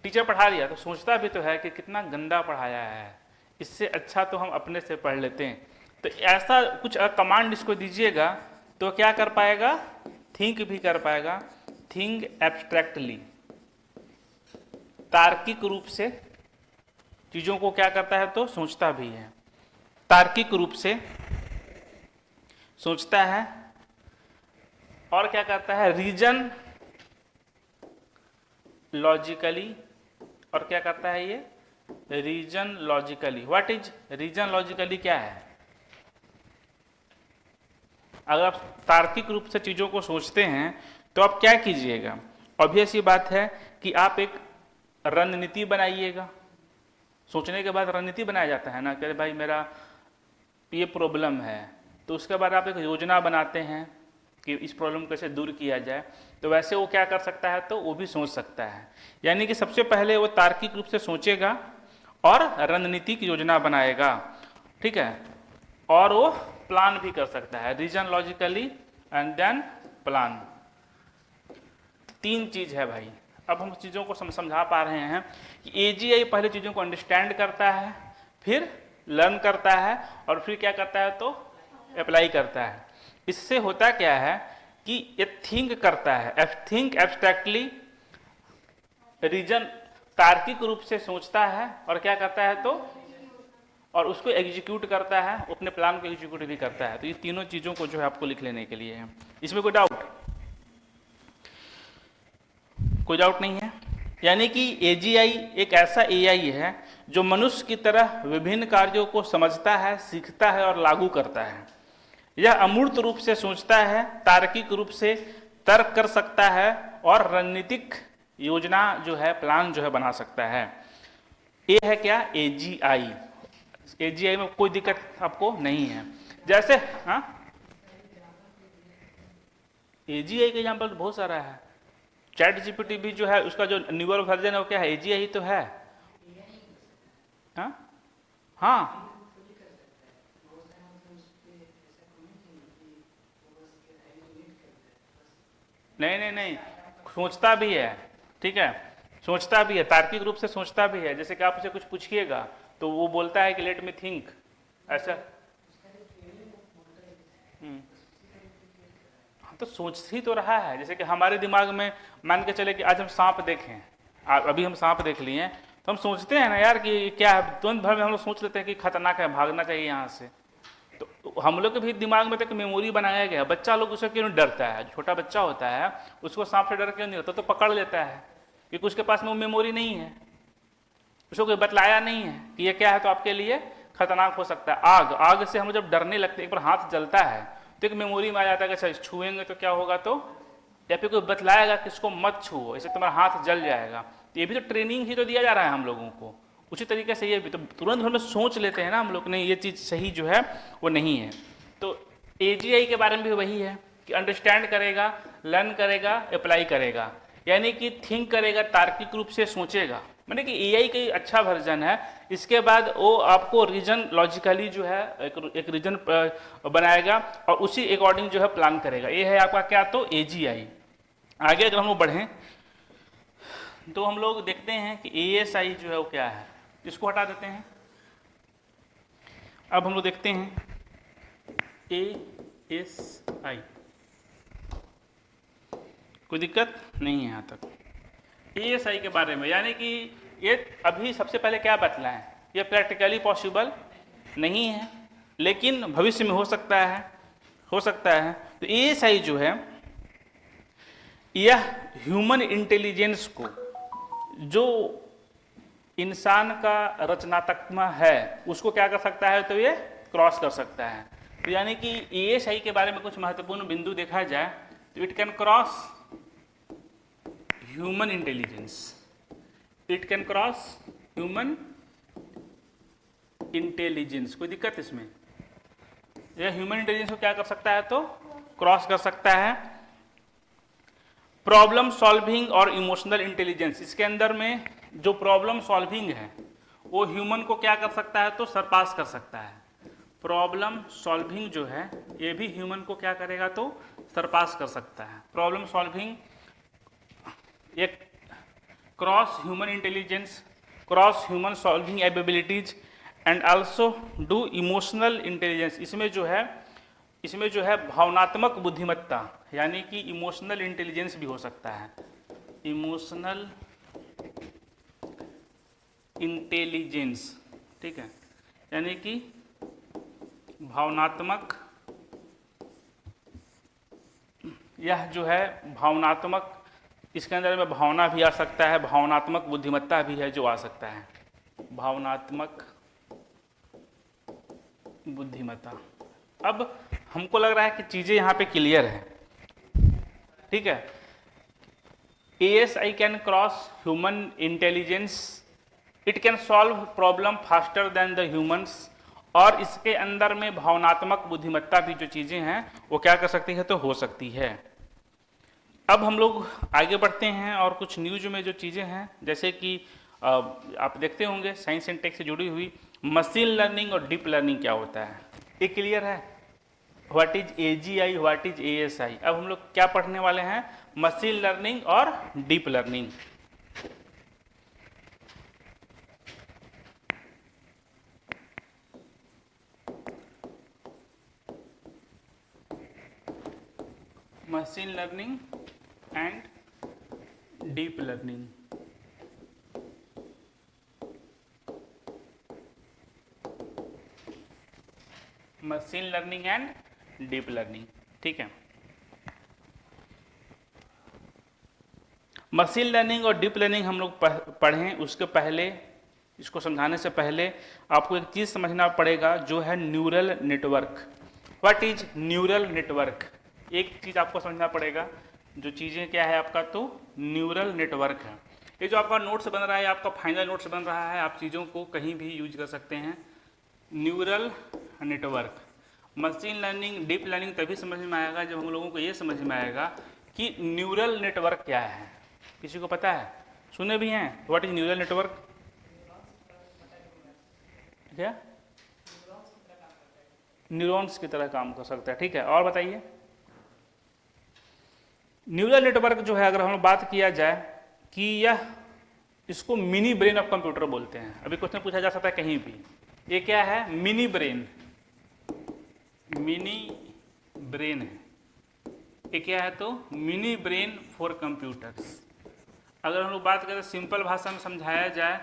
टीचर पढ़ा लिया तो सोचता भी तो है कि कितना गंदा पढ़ाया है, इससे अच्छा तो हम अपने से पढ़ लेते हैं। तो ऐसा कुछ कमांड इसको दीजिएगा तो क्या कर पाएगा, थिंक भी कर पाएगा। थिंक एब्स्ट्रैक्टली, तार्किक रूप से चीज़ों को क्या करता है तो सोचता भी है, तार्किक रूप से सोचता है। और क्या करता है, रीजन लॉजिकली। और क्या करता है ये, reason logically. What is reason logically, क्या है? अगर आप तार्किक रूप से चीज़ों को सोचते हैं तो आप क्या कीजिएगा, ऑब्वियस ये बात है कि आप एक रणनीति बनाइएगा। सोचने के बाद रणनीति बनाया जाता है ना, कि भाई मेरा ये प्रॉब्लम है, तो उसके बाद आप एक योजना बनाते हैं कि इस प्रॉब्लम को कैसे दूर किया जाए। तो वैसे वो क्या कर सकता है तो वो भी सोच सकता है। यानी कि सबसे पहले वो तार्किक रूप से सोचेगा और रणनीतिक योजना बनाएगा, ठीक है, और वो प्लान भी कर सकता है, reason logically and then plan. तीन चीज है भाई। अब हम चीज़ों को समझा पा रहे हैं कि एजीआई पहले चीज़ों को अंडरस्टैंड करता है, फिर लर्न करता है, और फिर क्या करता है तो अप्लाई करता है। इससे होता क्या है कि ये थिंक करता है, थिंक एब्स्ट्रैक्टली, रीजन तार्किक रूप से सोचता है, और क्या करता है तो और उसको एग्जीक्यूट करता है, अपने प्लान को एग्जीक्यूट भी करता है। तो ये तीनों चीज़ों को जो है आपको लिख लेने के लिए है। इसमें कोई डाउट नहीं है? यानी कि एजीआई एक ऐसा एआई है जो मनुष्य की तरह विभिन्न कार्यों को समझता है, सीखता है और लागू करता है। यह अमूर्त रूप से सोचता है, तार्किक रूप से तर्क कर सकता है, और रणनीतिक योजना जो है, प्लान जो है बना सकता है। ये है क्या, एजीआई। एजीआई में कोई दिक्कत आपको नहीं है। जैसे हाँ, एजीआई का एग्जाम्पल तो बहुत सारा है। चैट जीपीटी भी जो है उसका जो न्यूअर वर्जन है वो क्या है, एजीआई तो है। हाँ हाँ, नहीं, सोचता भी है, ठीक है, सोचता भी है, तार्किक रूप से सोचता भी है। जैसे कि आप उसे कुछ पूछिएगा तो वो बोलता है कि लेट मी थिंक, ऐसा। हाँ, तो सोच ही तो रहा है। जैसे कि हमारे दिमाग में मान के चले कि आज हम सांप देखें, अभी हम सांप देख लिए हैं, तो हम सोचते हैं ना यार कि क्या है, तुरंत भर में हम लोग सोच लेते हैं कि खतरनाक है, भागना चाहिए यहाँ से। तो हम लोग के भी दिमाग में तक मेमोरी बनाया गया है। बच्चा लोग उससे क्यों डरता है, छोटा बच्चा होता है उसको सांप से डर क्यों नहीं होता, तो पकड़ लेता है, क्योंकि उसके पास में वो मेमोरी नहीं है, उसको कोई बतलाया नहीं है कि ये क्या है, तो आपके लिए खतरनाक हो सकता है। आग से हम जब डरने लगते हैं, एक बार हाथ जलता है तो एक मेमोरी में आ जाता है कि अच्छा छुएंगे तो क्या होगा, तो या फिर कोई बतलाएगा कि इसको मत छुओ, इससे तुम्हारा हाथ जल जाएगा। तो ये भी तो ट्रेनिंग ही तो दिया जा रहा है हम लोगों को। उसी तरीके से ये भी तो तुरंत हम लोग सोच लेते हैं ना हम लोग, नहीं ये चीज़ सही जो है वो नहीं है। तो एजीआई के बारे में भी वही है कि अंडरस्टैंड करेगा, लर्न करेगा, अप्लाई करेगा। यानी कि थिंक करेगा, तार्किक रूप से सोचेगा, माने कि एआई का अच्छा वर्जन है। इसके बाद वो आपको रीजन लॉजिकली जो है एक रीजन बनाएगा और उसी अकॉर्डिंग जो है प्लान करेगा। ये है आपका क्या, तो एजीआई। आगे अगर हम लोग बढ़ें तो हम लोग देखते हैं कि एएसआई जो है वो क्या है, इसको हटा देते हैं। अब हम लोग देखते हैं एएसआई, कोई दिक्कत नहीं है यहाँ तक एएसआई के बारे में। यानी कि ये अभी सबसे पहले क्या बतलाएं, ये प्रैक्टिकली पॉसिबल नहीं है, लेकिन भविष्य में हो सकता है। तो एएसआई जो है यह ह्यूमन इंटेलिजेंस को, जो इंसान का रचनात्मकता है उसको क्या कर सकता है, तो ये क्रॉस कर सकता है। तो यानी कि एएसआई के बारे में कुछ महत्वपूर्ण बिंदु देखा जाए तो it can cross human intelligence, it can cross human intelligence. कोई दिक्कत इसमें, यह ह्यूमन इंटेलिजेंस को क्या कर सकता है, तो क्रॉस कर सकता है। प्रॉब्लम सॉल्विंग और इमोशनल इंटेलिजेंस, इसके अंदर में जो प्रॉब्लम सॉल्विंग है वो ह्यूमन को क्या कर सकता है, तो सरपास कर सकता है। प्रॉब्लम सॉल्विंग जो है ये भी ह्यूमन को क्या करेगा, तो सरपास कर सकता है। प्रॉब्लम सॉल्विंग एक cross human intelligence, cross human solving abilities and also do emotional intelligence. इसमें जो है भावनात्मक बुद्धिमत्ता यानी कि इमोशनल इंटेलिजेंस भी हो सकता है। इमोशनल इंटेलिजेंस, ठीक है, यानी कि भावनात्मक, यह जो है भावनात्मक, इसके अंदर में भावना भी आ सकता है, भावनात्मक बुद्धिमत्ता भी है जो आ सकता है, भावनात्मक बुद्धिमत्ता। अब हमको लग रहा है कि चीजें यहाँ पे क्लियर है, ठीक है। ASI can cross human intelligence, it can solve problem faster than the humans, और इसके अंदर में भावनात्मक बुद्धिमत्ता भी जो चीजें हैं वो क्या कर सकती है, तो हो सकती है। अब हम लोग आगे बढ़ते हैं और कुछ न्यूज में जो चीजें हैं, जैसे कि आप देखते होंगे साइंस एंड टेक से जुड़ी हुई मशीन लर्निंग और डीप लर्निंग क्या होता है, ये क्लियर है। What is AGI, what is ASI। अब हम लोग क्या पढ़ने वाले हैं, मशीन लर्निंग और deep learning. Machine learning and deep learning. Machine learning and deep learning, ठीक है। मशीन लर्निंग और डीप लर्निंग हम लोग पढ़ें, उसके पहले, इसको समझाने से पहले आपको एक चीज समझना पड़ेगा जो है neural network. What is neural network, एक चीज आपको समझना पड़ेगा, जो चीजें क्या है आपका, तो न्यूरल नेटवर्क है। ये जो आपका नोट्स बन रहा है, आपका फाइनल नोट्स बन रहा है, आप चीज़ों को कहीं भी यूज कर सकते हैं। Neural network, machine learning, deep learning तभी समझ में आएगा जब हम लोगों को ये समझ में आएगा कि न्यूरल नेटवर्क क्या है। किसी को पता है, सुने भी हैं, व्हाट इज न्यूरल नेटवर्क? क्या न्यूरॉन्स की तरह काम कर सकता है, ठीक है। और बताइए, न्यूरल नेटवर्क जो है, अगर हम बात किया जाए कि यह, इसको मिनी ब्रेन ऑफ कंप्यूटर बोलते हैं। अभी क्वेश्चन पूछा जा सकता है कहीं भी, ये क्या है, मिनी ब्रेन, मिनी ब्रेन है ये, क्या है, तो मिनी ब्रेन फॉर कंप्यूटर्स। अगर हम लोग बात करें सिंपल भाषा में समझाया जाए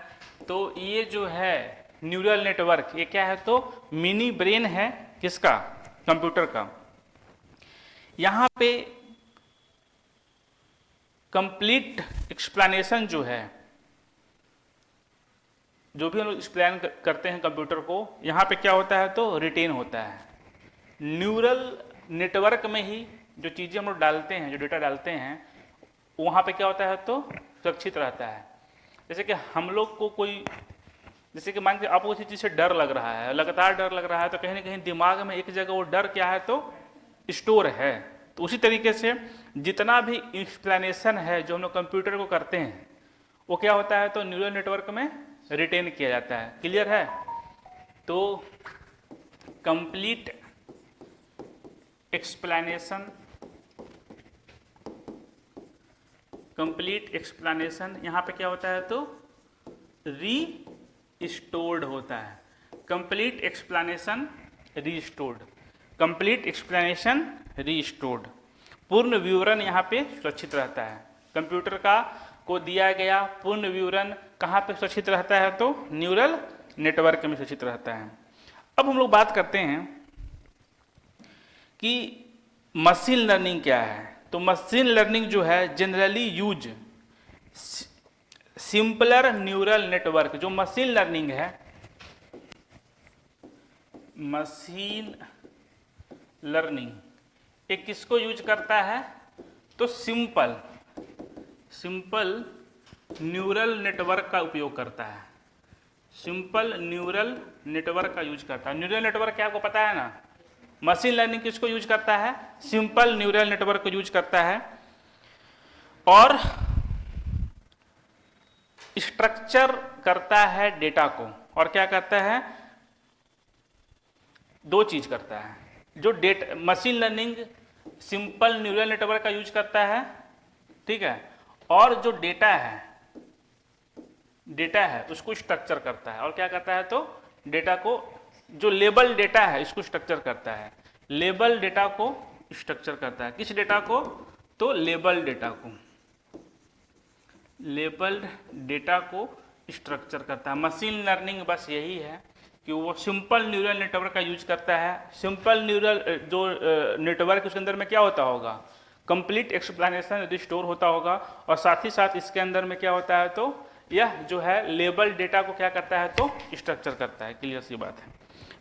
तो ये जो है न्यूरल नेटवर्क, ये क्या है, तो मिनी ब्रेन है, किसका, कंप्यूटर का। यहाँ पे कंप्लीट एक्सप्लेनेशन जो है, जो भी हम लोग एक्सप्लेन करते हैं कंप्यूटर को, यहाँ पे क्या होता है, तो रिटेन होता है। न्यूरल नेटवर्क में ही जो चीज़ें हम लोग डालते हैं, जो डेटा डालते हैं, वहाँ पे क्या होता है, तो सुरक्षित रहता है। जैसे कि हम लोग को कोई, जैसे कि मान के आपको किसी चीज़ से डर लग रहा है, लगातार डर लग रहा है, तो कहीं ना कहीं दिमाग में एक जगह वो डर क्या है, तो स्टोर है। तो उसी तरीके से जितना भी एक्सप्लेनेशन है जो हम लोग कंप्यूटर को करते हैं, वो क्या होता है, तो न्यूरल नेटवर्क में रिटेन किया जाता है। क्लियर है? तो कंप्लीट एक्सप्लेनेशन, कंप्लीट एक्सप्लेनेशन यहाँ पे क्या होता है, तो रीस्टोर्ड होता है। Complete explanation restored, complete explanation restored, पूर्ण विवरण यहाँ पे सुरक्षित रहता है। कंप्यूटर का को दिया गया पूर्ण विवरण कहाँ पे सुरक्षित रहता है, तो न्यूरल नेटवर्क में सुरक्षित रहता है। अब हम लोग बात करते हैं कि मशीन लर्निंग क्या है। तो मशीन लर्निंग जो है generally use simpler neural network. जो मशीन लर्निंग है, मशीन लर्निंग ये किसको यूज करता है, तो सिंपल न्यूरल नेटवर्क का उपयोग करता है। सिंपल न्यूरल नेटवर्क का यूज करता है। न्यूरल नेटवर्क क्या आपको पता है ना? मशीन लर्निंग किसको यूज करता है? सिंपल न्यूरल नेटवर्क को यूज करता है और स्ट्रक्चर करता है डेटा को। और क्या करता है? दो चीज करता है। जो data machine learning simple neural network का यूज करता है, ठीक है, और जो डेटा है डेटा है उसको स्ट्रक्चर करता है। और क्या करता है? तो डेटा को, जो लेबल डेटा है इसको स्ट्रक्चर करता है। लेबल डेटा को स्ट्रक्चर करता है। किस डेटा को? तो लेबल डेटा को, लेबल्ड डेटा को स्ट्रक्चर करता है। मशीन लर्निंग बस यही है कि वो सिंपल न्यूरल नेटवर्क का यूज करता है। सिंपल न्यूरल जो नेटवर्क उसके अंदर में क्या होता होगा? कंप्लीट एक्सप्लेनेशन यदि स्टोर होता होगा, और साथ ही साथ इसके अंदर में क्या होता है? तो यह जो है लेबल डेटा को क्या करता है? तो स्ट्रक्चर करता है। क्लियर सी बात है।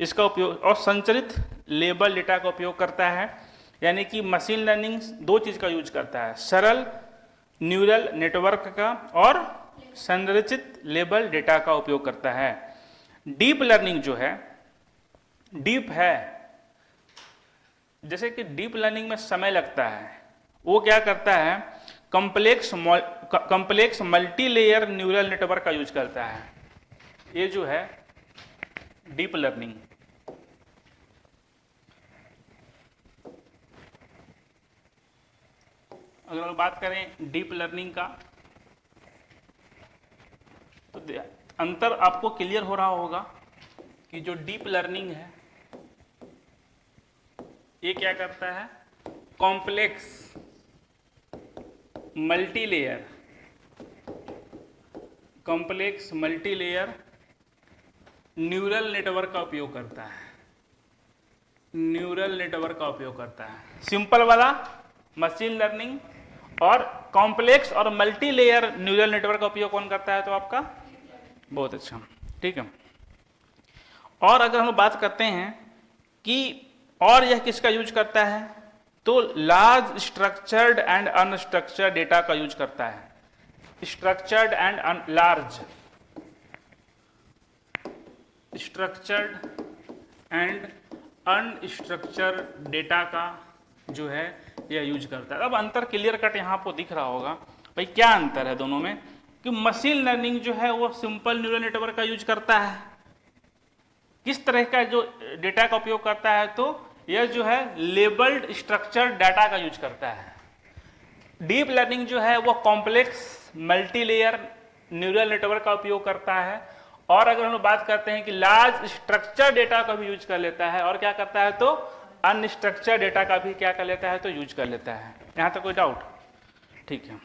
इसका उपयोग और संचरित लेबल डेटा का उपयोग करता है। यानी कि मशीन लर्निंग दो चीज़ का यूज करता है, सरल न्यूरल नेटवर्क का और संरचित लेबल डेटा का उपयोग करता है। डीप लर्निंग जो है, डीप है, जैसे कि डीप लर्निंग में समय लगता है, वो क्या करता है? Complex multi layer neural network का यूज करता है। ये जो है डीप लर्निंग। अगर हम बात करें डीप लर्निंग का, तो अंतर आपको क्लियर हो रहा होगा कि जो डीप लर्निंग है ये क्या करता है? Complex multilayer, complex multilayer neural network का उपयोग करता है। न्यूरल नेटवर्क का उपयोग करता है। सिंपल वाला मशीन लर्निंग और कॉम्प्लेक्स और मल्टीलेयर न्यूरल नेटवर्क का उपयोग कौन करता है? तो आपका बहुत अच्छा, ठीक है। और अगर हम बात करते हैं कि और यह किसका यूज करता है, तो large structured and unstructured data का यूज करता है। Structured and large, structured and unstructured data का जो है यह यूज करता है। अब अंतर क्लियर कट यहाँ पर दिख रहा होगा भाई, क्या अंतर है दोनों में? कि मशीन लर्निंग जो है वो सिंपल न्यूरल नेटवर्क का यूज करता है। किस तरह का जो डेटा का उपयोग करता है? तो यह जो है लेबल्ड स्ट्रक्चर्ड डाटा का यूज करता है। डीप लर्निंग जो है वो कॉम्प्लेक्स मल्टीलेयर न्यूरल नेटवर्क का उपयोग करता है। और अगर हम बात करते हैं कि लार्ज स्ट्रक्चर डेटा का भी यूज कर लेता है, और क्या करता है? तो अनस्ट्रक्चर्ड डेटा का भी क्या कर लेता है? तो यूज कर लेता है। यहां तक कोई डाउट? ठीक है।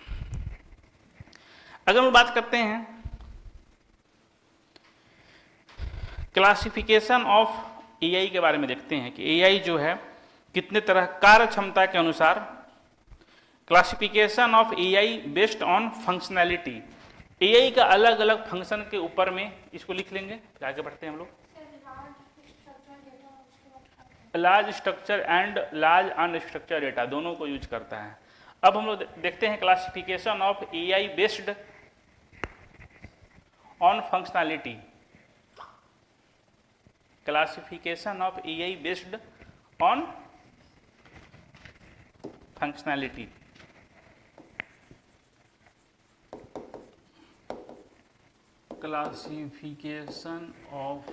अगर हम बात करते हैं क्लासिफिकेशन ऑफ एआई के बारे में, देखते हैं कि एआई जो है कितने तरह कार्य क्षमता के अनुसार। Classification of AI based on functionality. AI का अलग अलग फंक्शन के ऊपर में, इसको लिख लेंगे, आगे बढ़ते हैं हम लोग। Large structure and large unstructured data दोनों को यूज करता है। अब हम लोग देखते हैं classification of AI based on functionality. Classification of AI based on functionality. Classification of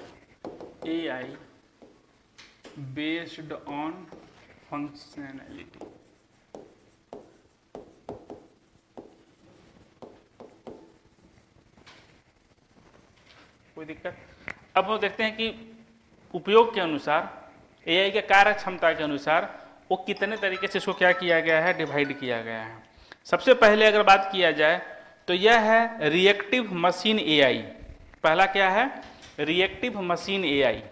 AI based on functionality. कोई दिक्कत? अब हम देखते हैं कि उपयोग के अनुसार, एआई के कार्य क्षमता के अनुसार वो कितने तरीके से इसको क्या किया गया है? डिवाइड किया गया है। सबसे पहले अगर बात किया जाए तो यह है रिएक्टिव मशीन एआई। पहला क्या है? Reactive machine AI.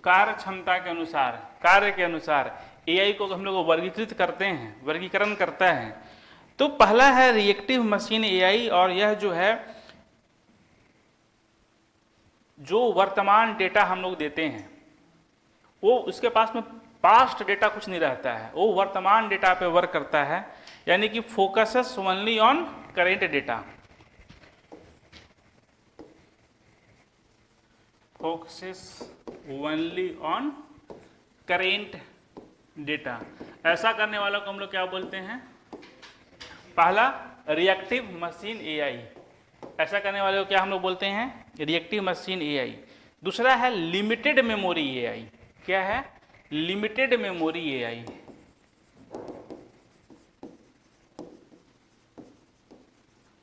कार्य क्षमता के अनुसार, कार्य के अनुसार एआई को हम लोग वर्गीकृत करते हैं, वर्गीकरण करता है। तो पहला है रिएक्टिव मशीन एआई, और यह जो है जो वर्तमान डेटा हम लोग देते हैं वो उसके पास में पास्ट डेटा कुछ नहीं रहता है, वो वर्तमान डेटा पे वर्क करता है। यानी कि focuses only on current data, focuses only on current data. ऐसा करने वालों को हम लोग क्या बोलते हैं? पहला रिएक्टिव मशीन एआई। ऐसा करने वाले को क्या हम लोग बोलते हैं? Reactive machine AI. दूसरा है लिमिटेड मेमोरी एआई। क्या है? Limited memory AI.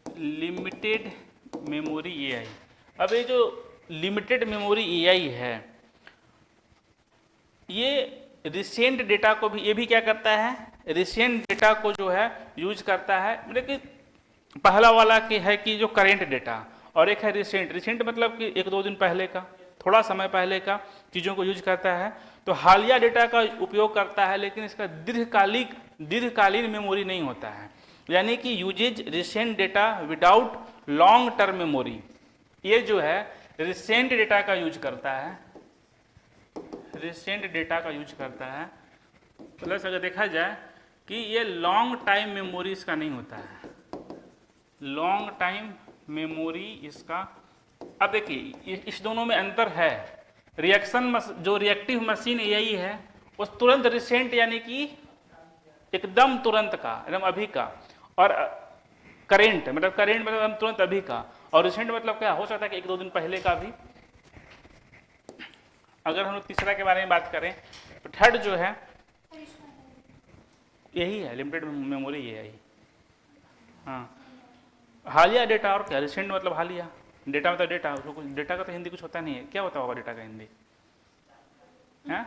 Limited memory AI. अब ये जो लिमिटेड मेमोरी एआई है, ये रिसेंट डेटा को भी, ये भी क्या करता है, रिसेंट डेटा को जो है यूज करता है। मतलब कि पहला वाला की है कि जो करेंट डेटा, और एक है रिसेंट। रिसेंट मतलब कि 1-2 दिन पहले का, थोड़ा समय पहले का चीज़ों को यूज करता है। तो हालिया डेटा का उपयोग करता है, लेकिन इसका दीर्घकालीन मेमोरी नहीं होता है। यानी कि uses recent data without long term memory. ये जो है रिसेंट डेटा का यूज करता है, रिसेंट डेटा का यूज करता है। प्लस अगर देखा जाए कि ये लॉन्ग टाइम मेमोरी इसका नहीं होता है, लॉन्ग टाइम मेमोरी इसका। अब देखिए इस दोनों में अंतर है। जो रिएक्टिव मशीन एआई है वो तुरंत रिसेंट, यानी कि एकदम तुरंत का, एकदम अभी का। और करेंट मतलब तुरंत अभी का। और रिसेंट मतलब क्या हो सकता है कि 1-2 दिन पहले का भी। अगर हम लोग तीसरा के बारे में बात करें तो थर्ड जो है यही है, लिमिटेड मेमोरी एआई। हाँ, हालिया डेटा और क्या, रिसेंट मतलब हालिया डेटा, मतलब डेटा। उसको कुछ डेटा का तो हिंदी कुछ होता नहीं है, क्या होता होगा डेटा का हिंदी? हाँ,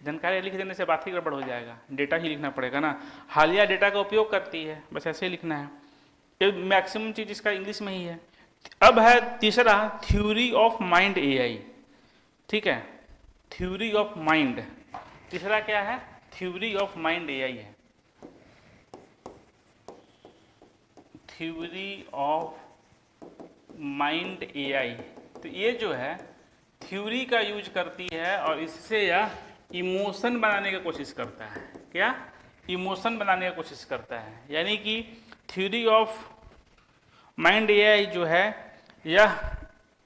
जानकारी लिख देने से बात ही गड़बड़ हो जाएगा, डेटा ही लिखना पड़ेगा ना। हालिया डेटा का उपयोग करती है, बस ऐसे ही लिखना है। ये मैक्सिमम चीज इसका इंग्लिश में ही है। अब है तीसरा, थ्योरी ऑफ माइंड एआई। ठीक है, थ्योरी ऑफ माइंड। तीसरा क्या है? थ्योरी ऑफ माइंड एआई है। Theory of mind AI. तो ये जो है थ्योरी का यूज करती है और इससे यह इमोशन बनाने की कोशिश करता है। क्या? इमोशन बनाने की कोशिश करता है। यानी कि थ्योरी ऑफ माइंड एआई जो है यह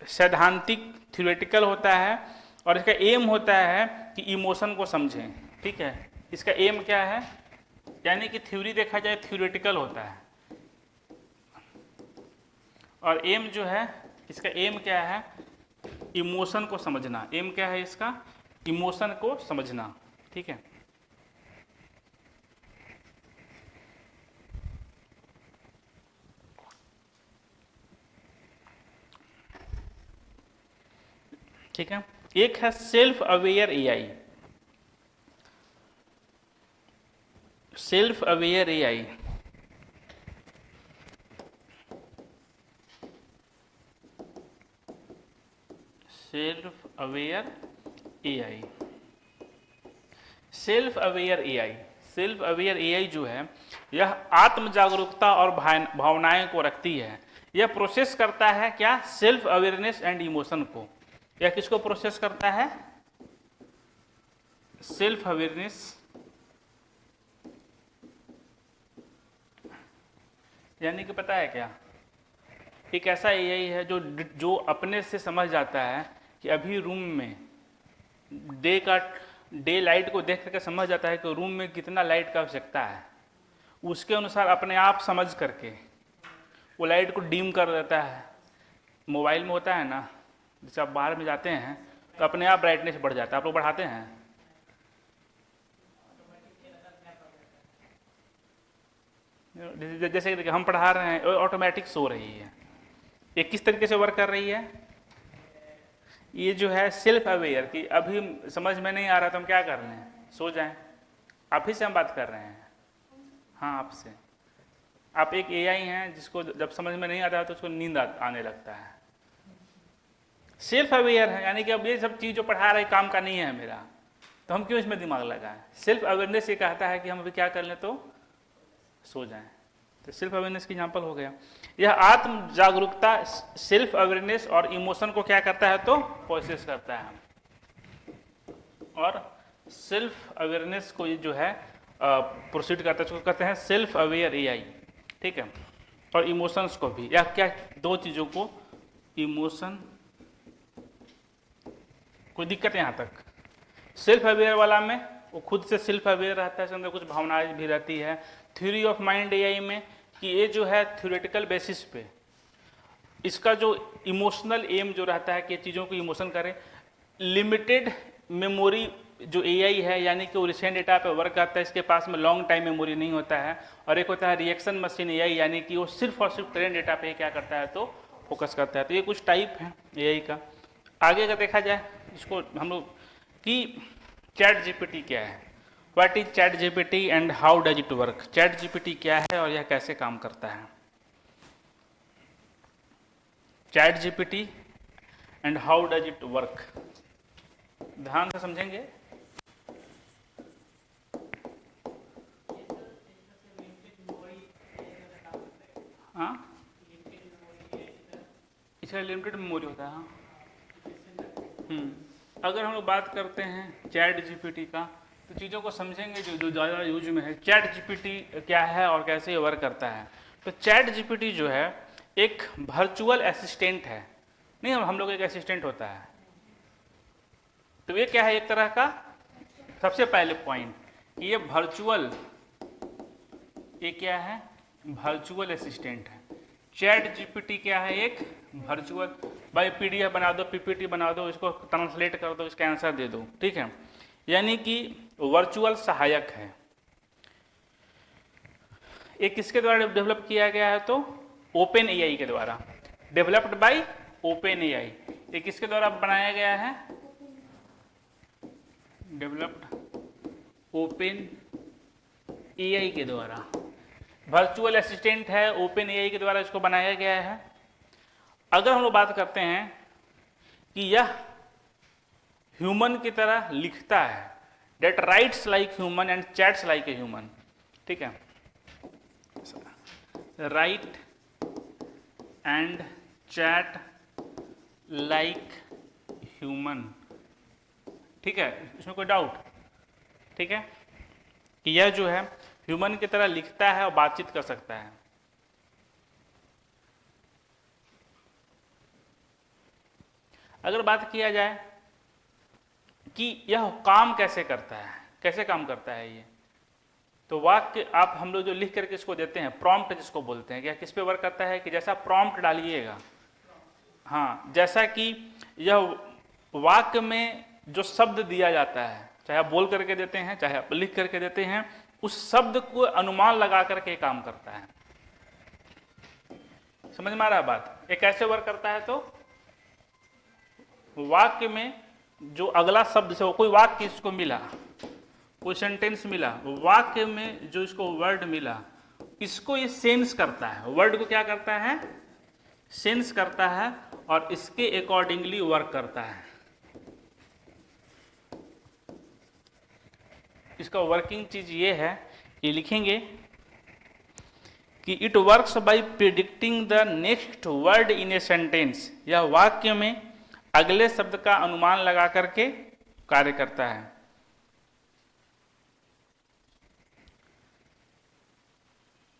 सैद्धांतिक, थ्योरेटिकल होता है और इसका एम होता है कि इमोशन को समझें। ठीक है, इसका एम क्या है? यानी कि थ्योरी देखा जाए थ्योरेटिकल होता है और एम जो है, इसका एम क्या है? इमोशन को समझना। एम क्या है इसका? इमोशन को समझना। ठीक है, ठीक है। एक है self aware AI. Self aware AI, self aware AI. Self aware AI, self aware AI जो है यह आत्म जागरूकता और भावनाएं को रखती है। यह प्रोसेस करता है क्या? सेल्फ अवेयरनेस एंड इमोशन को। यह किसको प्रोसेस करता है? सेल्फ अवेयरनेस, यानी कि पता है क्या, एक ऐसा एआई है जो अपने से समझ जाता है कि अभी रूम में डे लाइट को देख करके समझ जाता है कि रूम में कितना लाइट का आवश्यकता है। उसके अनुसार अपने आप समझ करके वो लाइट को डिम कर देता है। मोबाइल में होता है ना, जैसे आप बाहर में जाते हैं तो अपने आप ब्राइटनेस बढ़ जाता है। आप लोग बढ़ाते हैं? जैसे कि हम पढ़ा रहे हैं, ऑटोमेटिक सो रही है। ये किस तरीके से वर्क कर रही है? ये जो है सेल्फ अवेयर कि अभी समझ में नहीं आ रहा तो हम क्या कर रहे हैं, सो जाएं। आप ही से हम बात कर रहे हैं। हाँ, आपसे। आप एक एआई हैं जिसको जब समझ में नहीं आता है तो उसको नींद आने लगता है। सेल्फ अवेयर है, यानी कि अब ये सब चीज़ जो पढ़ा रहे काम का नहीं है मेरा, तो हम क्यों इसमें दिमाग लगाएं। सेल्फ अवेयरनेस ये कहता है कि हम अभी क्या कर लें, तो सो जाएं। तो सेल्फ अवेयरनेस की एग्जाम्पल हो गया। यह आत्म जागरूकता, सेल्फ अवेयरनेस और इमोशन को क्या करता है, तो प्रोसेस करता है। और सेल्फ अवेयरनेस को ये जो है प्रोसीड करता है, उसको कहते हैं सेल्फ अवेयर एआई। ठीक है, और इमोशंस को भी, या क्या, दो चीज़ों को, इमोशन। कोई दिक्कत है यहाँ तक? सेल्फ अवेयर वाला में वो खुद से सेल्फ अवेयर रहता है, इसके अंदर कुछ भावनाएं भी रहती है। थ्योरी ऑफ माइंड एआई में कि ये जो है थ्योरेटिकल बेसिस पे, इसका जो इमोशनल एम जो रहता है कि चीज़ों को इमोशन करे, लिमिटेड मेमोरी जो एआई है, यानी कि वो रिसेंट डेटा पे वर्क करता है, इसके पास में लॉन्ग टाइम मेमोरी नहीं होता है। और एक होता है रिएक्शन मशीन एआई, यानी कि वो सिर्फ और सिर्फ करेंट डेटा पे क्या करता है, तो फोकस करता है। तो ये कुछ टाइप है एआई का। आगे अगर देखा जाए इसको हम लोग कि चैट जीपीटी क्या है, what is chat GPT and how does it work. Chat GPT क्या है और यह कैसे काम करता है। Chat GPT and how does it work, ध्यान से समझेंगे। हाँ, इसका लिमिटेड मेमोरी होता है। हाँ, अगर हम लोग बात करते हैं चैट जीपीटी का, तो चीज़ों को समझेंगे जो ज़्यादा यूज में है। चैट जीपीटी क्या है और कैसे ये वर्क करता है। तो चैट जीपीटी जो है एक वर्चुअल असिस्टेंट है। नहीं, हम लोग एक असिस्टेंट होता है, तो ये क्या है, एक तरह का सबसे पहले पॉइंट कि ये वर्चुअल, ये क्या है, वर्चुअल असिस्टेंट है। चैट जीपीटी क्या है, एक वर्चुअल, भाई पीडीएफ बना दो, पीपीटी बना दो, इसको ट्रांसलेट कर दो, इसका आंसर दे दो, ठीक है, यानी कि वर्चुअल सहायक है। ये किसके द्वारा डेवलप किया गया है, तो ओपन एआई के द्वारा, डेवलप्ड बाय ओपन एआई। ये किसके द्वारा बनाया गया है, डेवलप्ड ओपन एआई के द्वारा। वर्चुअल असिस्टेंट है, ओपन एआई के द्वारा इसको बनाया गया है। अगर हम लोग बात करते हैं कि यह ह्यूमन की तरह लिखता है, that writes like human and chats like a human, ठीक है, write and chat like human, ठीक है, इसमें कोई डाउट, ठीक है, कि यह जो है ह्यूमन की तरह लिखता है और बातचीत कर सकता है। अगर बात किया जाए कि यह काम कैसे करता है, कैसे काम करता है ये, तो वाक्य आप हम लोग जो लिख करके इसको देते हैं, प्रॉम्प्ट जिसको बोलते हैं, क्या किस पे वर्क करता है कि जैसा प्रॉम्प्ट डालिएगा, हाँ, जैसा कि यह वाक्य में जो शब्द दिया जाता है, चाहे आप बोल करके देते हैं, चाहे आप लिख करके देते हैं, उस शब्द को अनुमान लगा करके काम करता है। समझ में आ रहा है बात, ये कैसे वर्क करता है, तो वाक्य में जो अगला शब्द से कोई वाक्य इसको मिला, कोई सेंटेंस मिला, वाक्य में जो इसको वर्ड मिला, इसको ये सेंस करता है, वर्ड को क्या करता है, सेंस करता है और इसके अकॉर्डिंगली वर्क करता है। इसका वर्किंग चीज ये है कि लिखेंगे कि it works by predicting the next word in a sentence, यह वाक्य में अगले शब्द का अनुमान लगा करके कार्य करता है।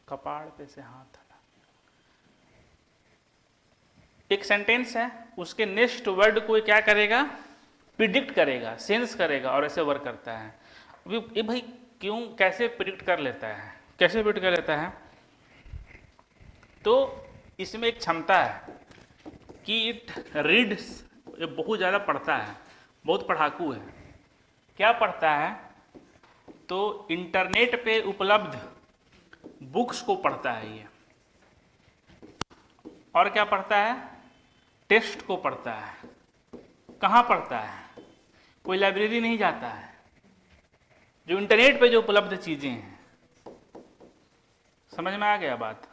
कपाड़ पे से हाथ हटा, एक सेंटेंस है, उसके नेक्स्ट वर्ड को क्या करेगा, प्रिडिक्ट करेगा, सेंस करेगा और ऐसे वर्क करता है। अभी ये भाई क्यों, कैसे प्रिडिक्ट कर लेता है, कैसे प्रिडिक्ट कर लेता है, तो इसमें एक क्षमता है कि इट रीड्स, ये बहुत ज़्यादा पढ़ता है, बहुत पढ़ाकू है। क्या पढ़ता है, तो इंटरनेट पे उपलब्ध बुक्स को पढ़ता है ये, और क्या पढ़ता है, टेक्स्ट को पढ़ता है। कहाँ पढ़ता है, कोई लाइब्रेरी नहीं जाता है, जो इंटरनेट पे जो उपलब्ध चीजें हैं। समझ में आ गया बात,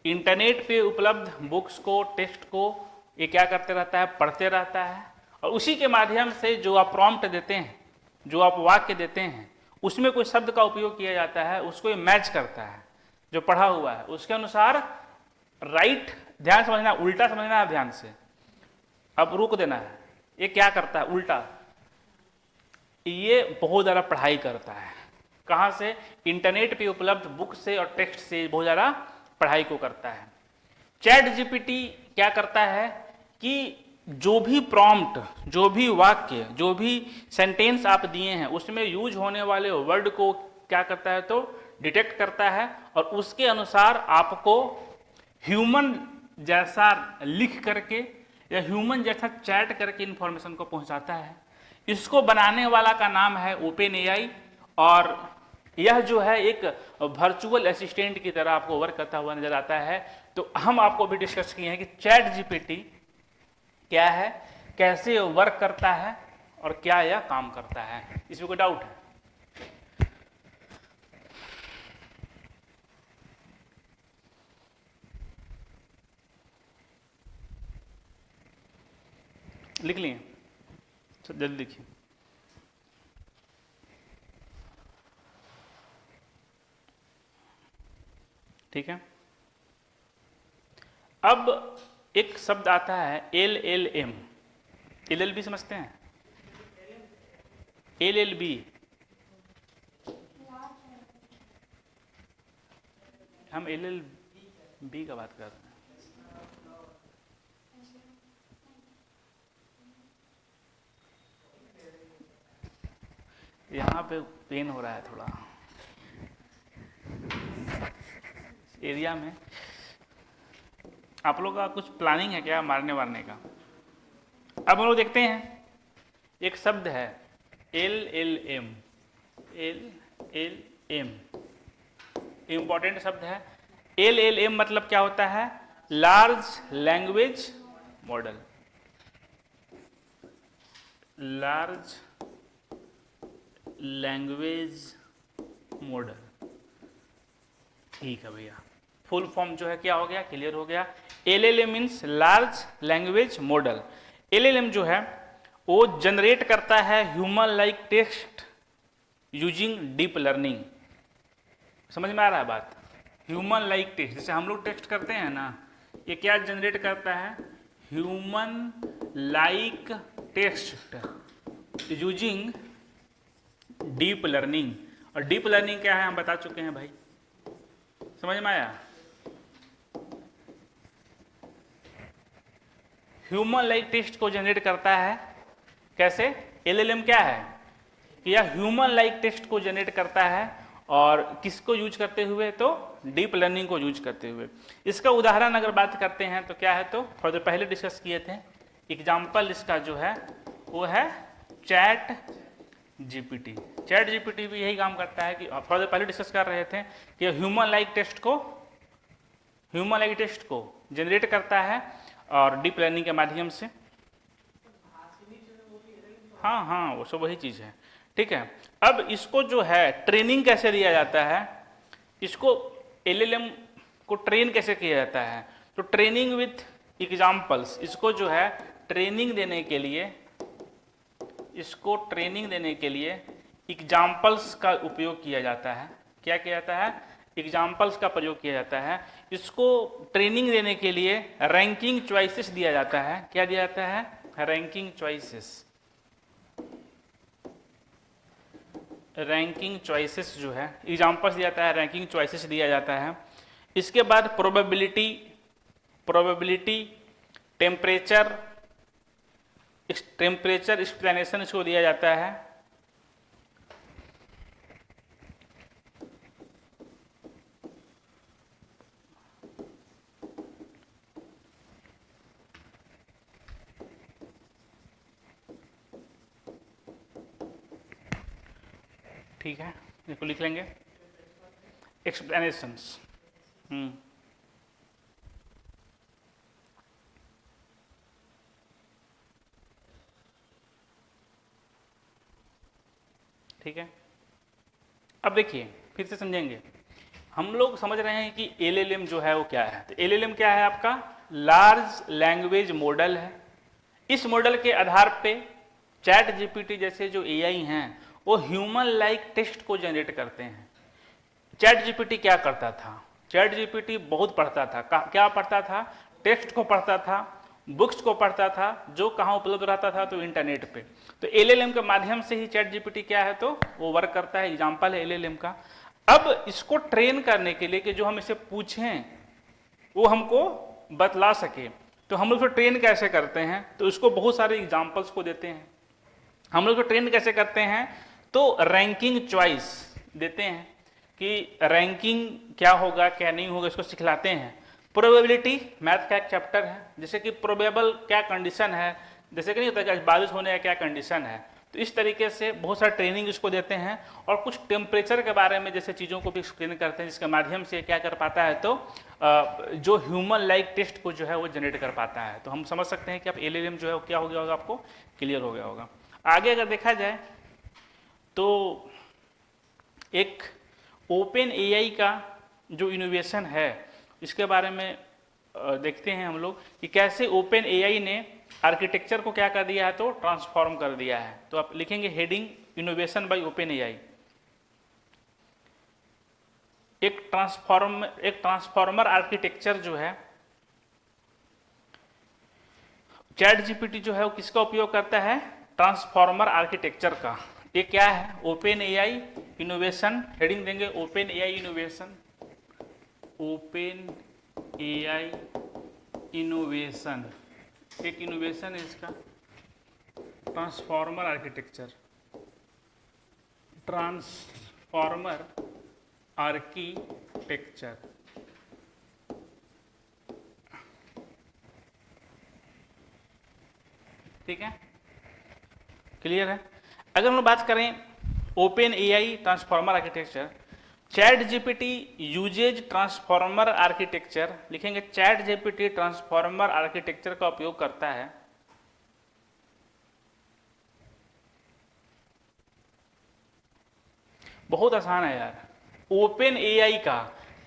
इंटरनेट पे उपलब्ध बुक्स को, टेक्स्ट को ये क्या करते रहता है, पढ़ते रहता है, और उसी के माध्यम से जो आप प्रॉम्प्ट देते हैं, जो आप वाक्य देते हैं, उसमें कोई शब्द का उपयोग किया जाता है, उसको ये मैच करता है जो पढ़ा हुआ है, उसके अनुसार राइट, ध्यान समझना, उल्टा समझना है ध्यान से, अब रुक देना है। ये क्या करता है, उल्टा, ये बहुत ज़्यादा पढ़ाई करता है। कहाँ से, इंटरनेट पे उपलब्ध बुक से और टेक्स्ट से बहुत ज़्यादा पढ़ाई को करता है। चैट जीपीटी क्या करता है कि जो भी प्रॉम्प्ट, जो भी वाक्य, जो भी सेंटेंस आप दिए हैं, उसमें यूज होने वाले वर्ड को क्या करता है, तो डिटेक्ट करता है और उसके अनुसार आपको ह्यूमन जैसा लिख करके या ह्यूमन जैसा चैट करके इंफॉर्मेशन को पहुंचाता है। इसको बनाने वाला का नाम है ओपन एआई, और यह जो है एक वर्चुअल असिस्टेंट की तरह आपको वर्क करता हुआ नजर आता है। तो हम आपको भी डिस्कस किए हैं कि चैट जीपीटी क्या है, कैसे वर्क करता है और क्या यह काम करता है। इसमें कोई डाउट है? लिख लिए? तो जल्दी लिखिए। ठीक है, अब एक शब्द आता है LLM। LLB समझते हैं? LLB हम LLB का बात कर रहे हैं। यहाँ पे पेन हो रहा है थोड़ा एरिया में। आप लोग का कुछ प्लानिंग है क्या मारने वारने का? अब हम लोग देखते हैं, एक शब्द है LLM। LLM इंपॉर्टेंट शब्द है। LLM मतलब क्या होता है? Large language model. Large language model. ठीक है भैया, फुल फॉर्म जो है क्या हो गया, क्लियर हो गया। LLM means large language model. LLM जो है वो जनरेट करता है human like text using deep learning. समझ में आ रहा है बात? ह्यूमन लाइक टेक्स्ट, जैसे हम लोग टेक्स्ट करते हैं ना, ये क्या जनरेट करता है? Human like text using deep learning. और डीप लर्निंग क्या है हम बता चुके हैं भाई, समझ में आया? ह्यूमन लाइक टेक्स्ट को जनरेट करता है। कैसे? LLM क्या है कि यह ह्यूमन लाइक टेक्स्ट को जनरेट करता है, और किसको यूज करते हुए? तो डीप लर्निंग को यूज करते हुए। इसका उदाहरण अगर बात करते हैं तो क्या है, तो थोड़ी देर पहले डिस्कस किए थे। एग्जाम्पल इसका जो है वो है चैट जीपीटी। चैट जीपीटी भी यही काम करता है कि थोड़ा देर पहले डिस्कस कर रहे थे कि ह्यूमन लाइक टेक्स्ट को जनरेट करता है और डीप लर्निंग के माध्यम से। हाँ, वो सब वही चीज़ है। ठीक है, अब इसको जो है ट्रेनिंग कैसे दिया जाता है, इसको LLM को ट्रेन कैसे किया जाता है? तो ट्रेनिंग विथ एग्जाम्पल्स। इसको जो है ट्रेनिंग देने के लिए एग्जाम्पल्स का उपयोग किया जाता है। क्या किया जाता है? एग्जाम्पल्स का प्रयोग किया जाता है। इसको ट्रेनिंग देने के लिए रैंकिंग चॉइसेस दिया जाता है। क्या दिया जाता है? रैंकिंग चॉइसेस जो है एग्जाम्पल्स दिया जाता है, रैंकिंग चॉइसेस दिया जाता है। इसके बाद प्रोबेबिलिटी, टेम्परेचर एक्सप्लेनेशन इसको दिया जाता है। ठीक है, इसको लिख लेंगे एक्सप्लेनेशंस। ठीक है, अब देखिए फिर से समझेंगे। हम लोग समझ रहे हैं कि LLM जो है वो क्या है। तो LLM क्या है? आपका लार्ज लैंग्वेज मॉडल है। इस मॉडल के आधार पे चैट जीपीटी जैसे जो AI हैं वो ह्यूमन लाइक टेक्स्ट को जनरेट करते हैं। चैट जीपीटी क्या करता था? चैट जीपीटी बहुत पढ़ता था। क्या पढ़ता था? टेक्स्ट को पढ़ता था, बुक्स को पढ़ता था, जो कहाँ उपलब्ध रहता था, तो इंटरनेट पे। तो LLM के माध्यम से ही चैट जीपीटी क्या है, तो वो वर्क करता है। एग्जाम्पल है LLM का। अब इसको ट्रेन करने के लिए कि जो हम इसे पूछें वो हमको बतला सके, तो हम लोग इसको ट्रेन कैसे करते हैं? तो इसको बहुत सारे एग्जाम्पल्स को देते हैं। हम लोग इसको ट्रेन कैसे करते हैं? तो रैंकिंग चॉइस देते हैं कि रैंकिंग क्या होगा क्या नहीं होगा, इसको सिखलाते हैं। प्रोबेबिलिटी मैथ का एक चैप्टर है, जैसे कि प्रोबेबल क्या कंडीशन है, जैसे कि नहीं होता कि बारिश होने का क्या कंडीशन है। तो इस तरीके से बहुत सारा ट्रेनिंग इसको देते हैं, और कुछ टेम्परेचर के बारे में जैसे चीज़ों को भी एक्सप्लेन करते हैं, जिसके माध्यम से क्या कर पाता है, तो जो ह्यूमन लाइक टेस्ट को जो है वो जनरेट कर पाता है। तो हम समझ सकते हैं कि अब एलएलएम जो है वो क्या हो गया होगा, आपको क्लियर हो गया होगा। आगे अगर देखा जाए तो एक ओपन एआई का जो इनोवेशन है इसके बारे में देखते हैं हम लोग कि कैसे ओपन एआई ने आर्किटेक्चर को क्या कर दिया है, तो ट्रांसफॉर्म कर दिया है। तो आप लिखेंगे heading innovation bye open AI. एक ट्रांसफॉर्मर आर्किटेक्चर जो है, चैट जीपीटी जो है वो किसका उपयोग करता है, ट्रांसफॉर्मर आर्किटेक्चर का। ये क्या है, ओपन एआई इनोवेशन, हेडिंग देंगे open AI innovation, open AI innovation, एक इनोवेशन है इसका ट्रांसफॉर्मर आर्किटेक्चर, ट्रांसफॉर्मर आर्किटेक्चर। ठीक है, क्लियर है। अगर हम बात करें OpenAI transformer architecture, ChatGPT uses transformer architecture, लिखेंगे चैट जीपीटी ट्रांसफॉर्मर आर्किटेक्चर का उपयोग करता है। बहुत आसान है यार, ओपन एआई का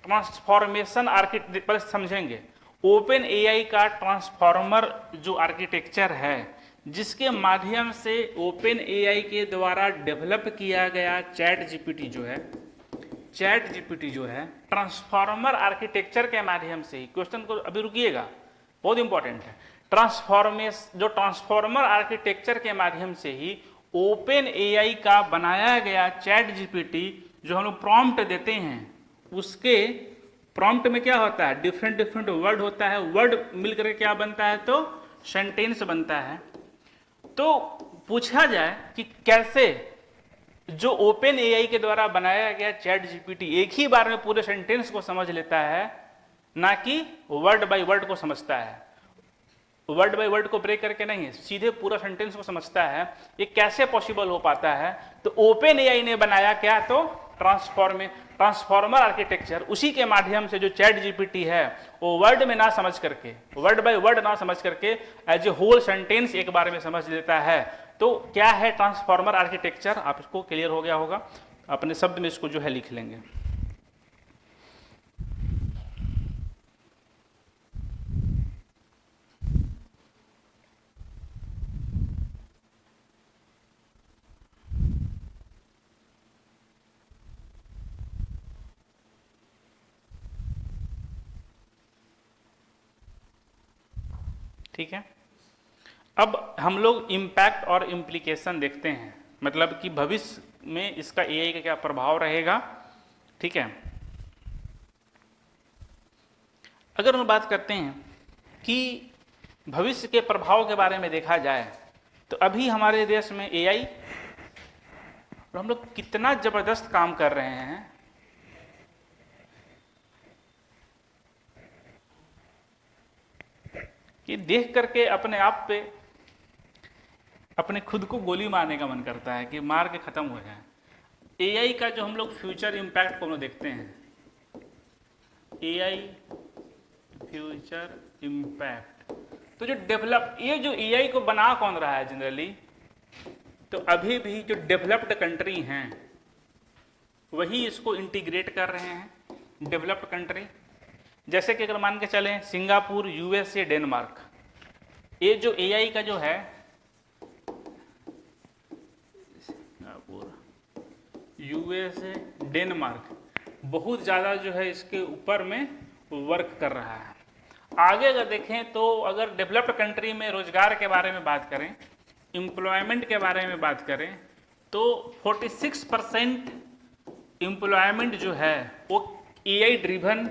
ट्रांसफॉर्मेशन आर्किटेक्चर समझेंगे। ओपन एआई का ट्रांसफॉर्मर जो आर्किटेक्चर है, जिसके माध्यम से ओपन एआई के द्वारा डेवलप किया गया चैट जीपीटी जो है, चैट जीपीटी जो है ट्रांसफॉर्मर आर्किटेक्चर के माध्यम से ही, क्वेश्चन को अभी रुकिएगा, बहुत इंपॉर्टेंट है, ट्रांसफॉर्मर आर्किटेक्चर के माध्यम से ही ओपन एआई का बनाया गया चैट जीपीटी जो हम लोग प्रॉम्प्ट देते हैं, उसके प्रॉम्प्ट में क्या होता है, डिफरेंट डिफरेंट वर्ड होता है, वर्ड मिलकर क्या बनता है, तो सेंटेंस बनता है। तो पूछा जाए कि कैसे जो ओपन एआई के द्वारा बनाया गया चैट जीपीटी एक ही बार में पूरे सेंटेंस को समझ लेता है, ना कि वर्ड बाय वर्ड को समझता है, वर्ड बाय वर्ड को ब्रेक करके नहीं, सीधे पूरा सेंटेंस को समझता है, ये कैसे पॉसिबल हो पाता है। तो ओपन एआई ने बनाया क्या, तो ट्रांसफॉर्मर आर्किटेक्चर, उसी के माध्यम से जो चैट जीपीटी है वो वर्ड में ना समझ करके, वर्ड बाय वर्ड ना समझ करके एज ए होल सेंटेंस एक बार में समझ लेता है। तो क्या है ट्रांसफॉर्मर आर्किटेक्चर, आप इसको क्लियर हो गया होगा, अपने शब्द में इसको जो है लिख लेंगे। ठीक है, अब हम लोग इम्पैक्ट और इम्प्लीकेशन देखते हैं, मतलब कि भविष्य में इसका एआई का क्या प्रभाव रहेगा। ठीक है, अगर हम बात करते हैं कि भविष्य के प्रभाव के बारे में देखा जाए, तो अभी हमारे देश में एआई और हम लोग कितना जबरदस्त काम कर रहे हैं। कि देख करके अपने आप पे, अपने खुद को गोली मारने का मन करता है कि मार के खत्म हो जाए। एआई का जो हम लोग फ्यूचर इम्पैक्ट को हम लोग देखते हैं, एआई फ्यूचर इम्पैक्ट, तो जो डेवलप, ये जो एआई को बना कौन रहा है जनरली, तो अभी भी जो डेवलप्ड कंट्री हैं वही इसको इंटीग्रेट कर रहे हैं, डेवलप्ड कंट्री। जैसे कि अगर मान के चलें सिंगापुर, यूएसए, डेनमार्क, ये जो एआई का जो है, सिंगापुर, यूएसए, डेनमार्क बहुत ज़्यादा जो है इसके ऊपर में वर्क कर रहा है। आगे अगर देखें तो अगर डेवलप्ड कंट्री में रोजगार के बारे में बात करें, एम्प्लॉयमेंट के बारे में बात करें, तो 46% एम्प्लॉयमेंट जो है वो एआई ड्रिवन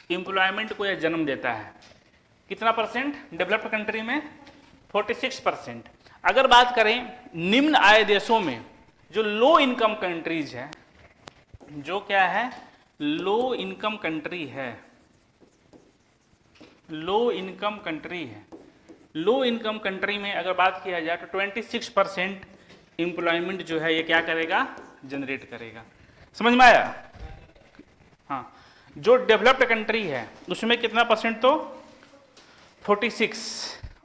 एम्प्लॉयमेंट को यह जन्म देता है। कितना परसेंट डेवलप्ड कंट्री में, 46%। अगर बात करें निम्न आय देशों में, जो लो इनकम कंट्रीज है, जो क्या है लो इनकम कंट्री है, लो इनकम कंट्री है, लो इनकम कंट्री में अगर बात किया जाए तो 26% एम्प्लॉयमेंट जो है ये क्या करेगा, जनरेट करेगा। समझ में आया? हाँ, जो डेवलप्ड कंट्री है उसमें कितना परसेंट, तो 46,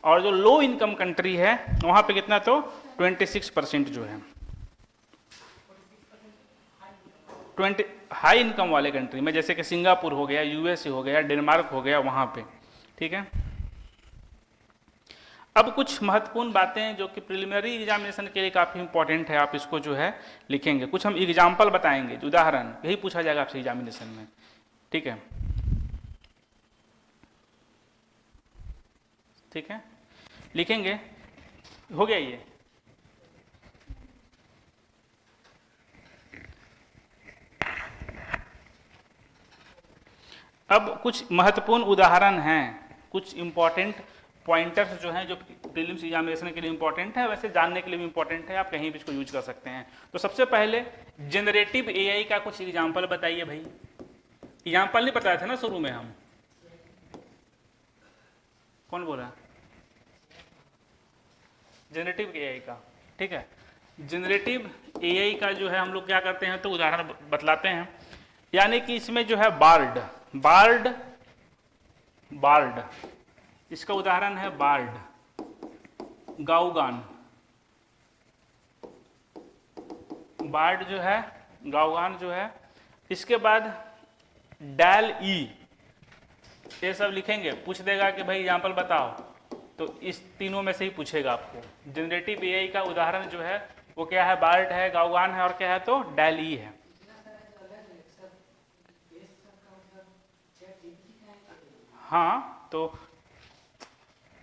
और जो लो इनकम कंट्री है वहां पे कितना, तो 26% जो है 20 हाई इनकम वाले कंट्री में, जैसे कि सिंगापुर हो गया, यूएसए हो गया, डेनमार्क हो गया, वहां पे। ठीक है, अब कुछ महत्वपूर्ण बातें जो कि प्रिलिमिनरी एग्जामिनेशन के लिए काफ़ी इंपॉर्टेंट है, आप इसको जो है लिखेंगे। कुछ हम एग्जाम्पल बताएंगे, उदाहरण, यही पूछा जाएगा आपसे एग्जामिनेशन में। ठीक है, ठीक है, लिखेंगे, हो गया ये। अब कुछ महत्वपूर्ण उदाहरण हैं, कुछ इंपॉर्टेंट पॉइंटर्स जो हैं जो प्रीलिम्स एग्जामिनेशन के लिए इंपॉर्टेंट है, वैसे जानने के लिए भी इंपॉर्टेंट है, आप कहीं भी इसको यूज कर सकते हैं। तो सबसे पहले जनरेटिव एआई का कुछ एग्जाम्पल बताइए भाई। एग्जाम्पल नहीं बताया था ना शुरू में हम, कौन बोल रहा है? जनरेटिव एआई का, ठीक है, जनरेटिव एआई का जो है हम लोग क्या करते हैं, तो उदाहरण बतलाते हैं। यानी कि इसमें जो है बार्ड, बार्ड, बार्ड, इसका उदाहरण है बार्ड, गाउगान, बार्ड जो है, गाउगान जो है। इसके बाद डैल ई, ये सब लिखेंगे, पूछ देगा कि भाई एग्जाम्पल बताओ, तो इस तीनों में से ही पूछेगा आपको। जनरेटिव एआई का उदाहरण जो है वो क्या है, बार्ड है, गाउगान है, और क्या है, तो डैल ई है। हाँ, तो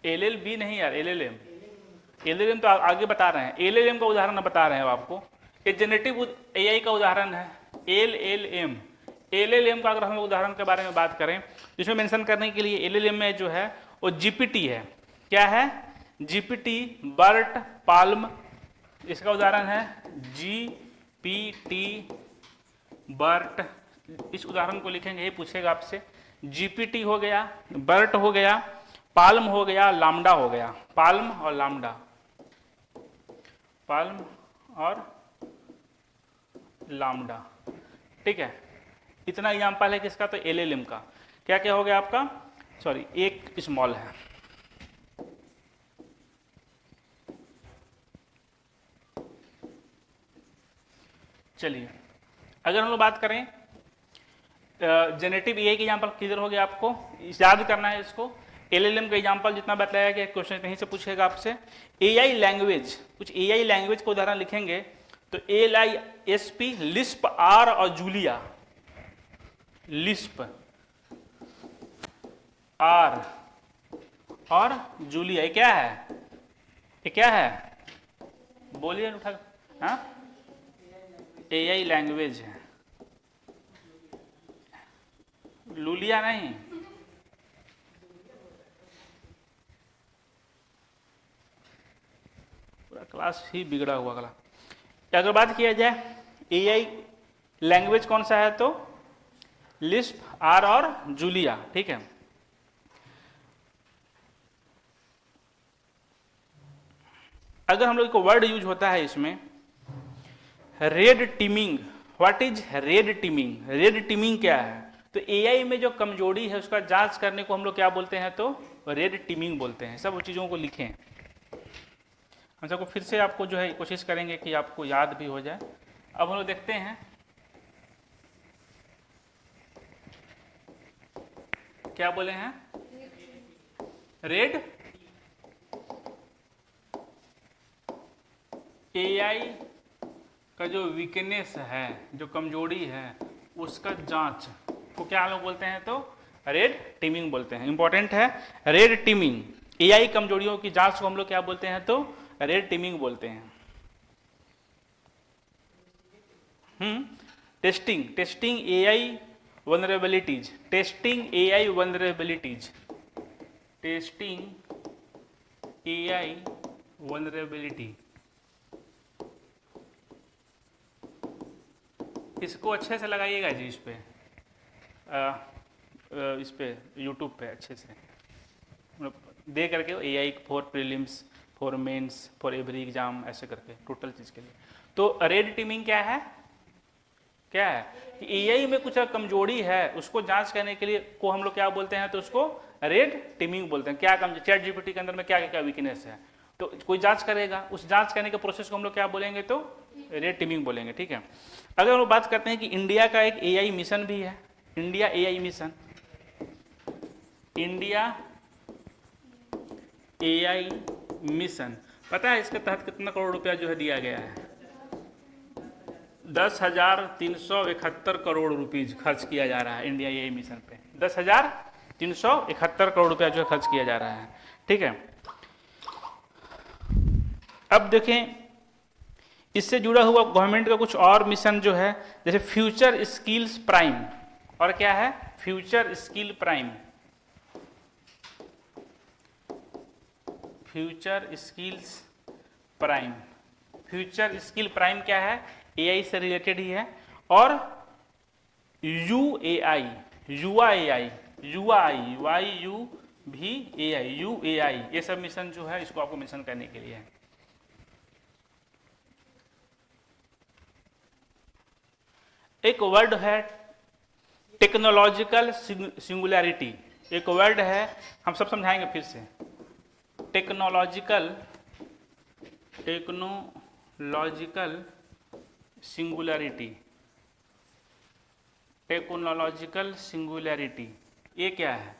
LLB नहीं यार, LLM, LLM तो आगे बता रहे हैं, LLM का उदाहरण बता रहे हैं आपको। ये जनरेटिव एआई का उदाहरण है, LLM। LLM का अगर हम उदाहरण के बारे में बात करें, इसमें मेंशन करने के लिए LLM में जो है वो GPT है। क्या है? GPT, बर्ट, पाल्म, इसका उदाहरण है GPT, बर्ट। इस उदाहरण को लिखेंगे, ये पूछेगा आपसे। GPT हो गया, बर्ट हो गया, पाल्म हो गया, लामडा हो गया, पाल्म और लामडा, पाल्म और लामडा। ठीक है, इतना एग्जाम्पल है किसका, तो LLM का। क्या क्या हो गया आपका, सॉरी एक स्मॉल है। चलिए, अगर हम लोग बात करें जेनेटिव एआई के एग्जाम्पल किधर हो गया, आपको याद करना है इसको। LLM का एग्जाम्पल जितना बताया गया, क्वेश्चन कहीं से पूछेगा आपसे। एआई लैंग्वेज, कुछ एआई लैंग्वेज का उदाहरण लिखेंगे, तो LISP, लिस्प, आर और जूलिया। लिस्प, आर और जूलिया, ये क्या है, ये क्या है, बोलिए उठा। हाँ, एआई लैंग्वेज है, लूलिया नहीं। पूरा क्लास ही बिगड़ा हुआ गला। अगर बात किया जाए एआई लैंग्वेज कौन सा है, तो लिस्प, आर और जूलिया। ठीक है, अगर हम लोग को वर्ड यूज होता है इसमें, red teeming. What is red teeming? Red teeming क्या है, तो एआई में जो कमजोरी है उसका जांच करने को हम लोग क्या बोलते हैं, तो रेड टीमिंग बोलते हैं। सब चीज़ों को लिखें, हम सबको फिर से आपको जो है कोशिश करेंगे कि आपको याद भी हो जाए। अब हम लोग देखते हैं क्या बोले हैं, रेड एआई का जो वीकनेस है, जो कमजोरी है, उसका जांच को क्या लोग बोलते हैं, तो रेड टीमिंग बोलते हैं। इंपॉर्टेंट है, रेड टीमिंग। एआई कमजोरियों की जांच को हम लोग क्या बोलते हैं, तो रेड टीमिंग बोलते हैं। Testing, testing AI vulnerabilities, testing AI vulnerabilities, testing AI vulnerability. इसको अच्छे से लगाइएगा जी इस पे। इस पे यूट्यूब पे अच्छे से दे करके AI for prelims, for mains, for every exam, ऐसे करके टोटल चीज़ के लिए। तो रेड टीमिंग क्या है कि AI में कुछ कमजोरी है, उसको जांच करने के लिए को हम लोग क्या बोलते हैं, तो उसको रेड टीमिंग बोलते हैं। क्या कमजोरी, चैट जीपीटी के अंदर में क्या क्या वीकनेस है, तो कोई जांच करेगा, उस जांच करने के प्रोसेस को हम लोग क्या बोलेंगे, तो रेड टीमिंग बोलेंगे। ठीक है। अगर हम लोग बात करते हैं कि इंडिया का एक AI मिशन भी है, India AI mission, India AI mission, पता है इसके तहत कितना करोड़ रुपया जो है दिया गया है? 10,371 करोड़ रुपीज खर्च किया जा रहा है इंडिया AI मिशन पे। 10,371 करोड़ रुपया जो है खर्च किया जा रहा है। ठीक है। अब देखें इससे जुड़ा हुआ गवर्नमेंट का कुछ और मिशन जो है, जैसे फ्यूचर स्किल्स प्राइम, और क्या है, future skill prime, future skills prime. Future skill prime क्या है, AI से रिलेटेड ही है। और UAI, युवा AI, युवा आई, YUVAI, UAI, ये सब मिशन जो है इसको आपको मिशन करने के लिए है। एक वर्ड है टेक्नोलॉजिकल सिंगुलैरिटी, एक वर्ड है, हम सब समझाएंगे फिर से। टेक्नोलॉजिकल सिंगुलैरिटी, टेक्नोलॉजिकल सिंगुलैरिटी, ये क्या है?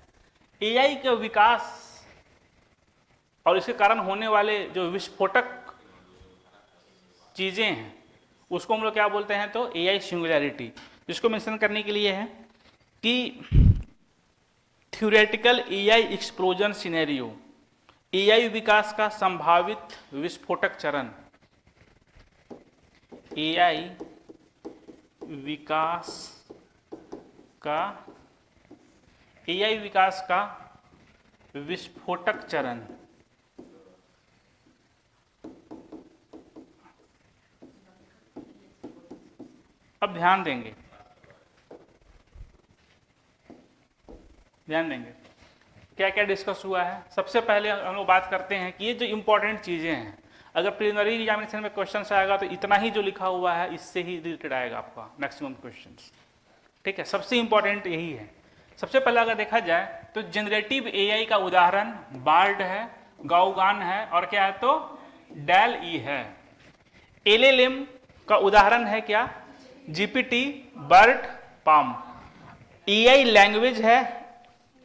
AI का विकास और इसके कारण होने वाले जो विस्फोटक चीजें हैं उसको हम लोग क्या बोलते हैं, तो AI सिंगुलैरिटी। जिसको मेंशन करने के लिए है कि theoretical AI explosion scenario, AI विकास का संभावित विस्फोटक चरण, AI विकास का विस्फोटक चरण। अब ध्यान देंगे क्या क्या डिस्कस हुआ है। सबसे पहले हम लोग बात करते हैं कि ये जो इंपॉर्टेंट चीजें हैं, अगर प्रीलिमिनरी एग्जामिनेशन में क्वेश्चन आएगा तो इतना ही जो लिखा हुआ है इससे ही रिलेटेड आएगा आपका मैक्सिमम क्वेश्चंस। ठीक है, सबसे इंपॉर्टेंट यही है। सबसे पहले अगर देखा जाए तो जनरेटिव AI का उदाहरण बार्ड है, गाउगान है, और क्या है, तो डेल ई है। LLM का उदाहरण है क्या, GPT, BERT, PaLM. AI language है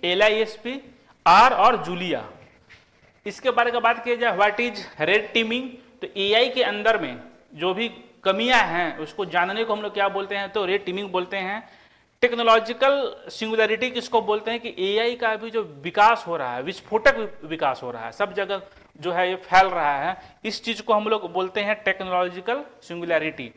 LISP, R और जूलिया। इसके बारे में बात की जाए, व्हाट इज रेड टीमिंग, तो AI के अंदर में जो भी कमियां हैं उसको जानने को हम लोग क्या बोलते हैं, तो रेड टीमिंग बोलते हैं। टेक्नोलॉजिकल सिंगुलैरिटी किसको बोलते हैं, कि AI का भी जो विकास हो रहा है, विस्फोटक विकास हो रहा है, सब जगह जो है ये फैल रहा है, इस चीज को हम लोग बोलते हैं टेक्नोलॉजिकल सिंगुलैरिटी।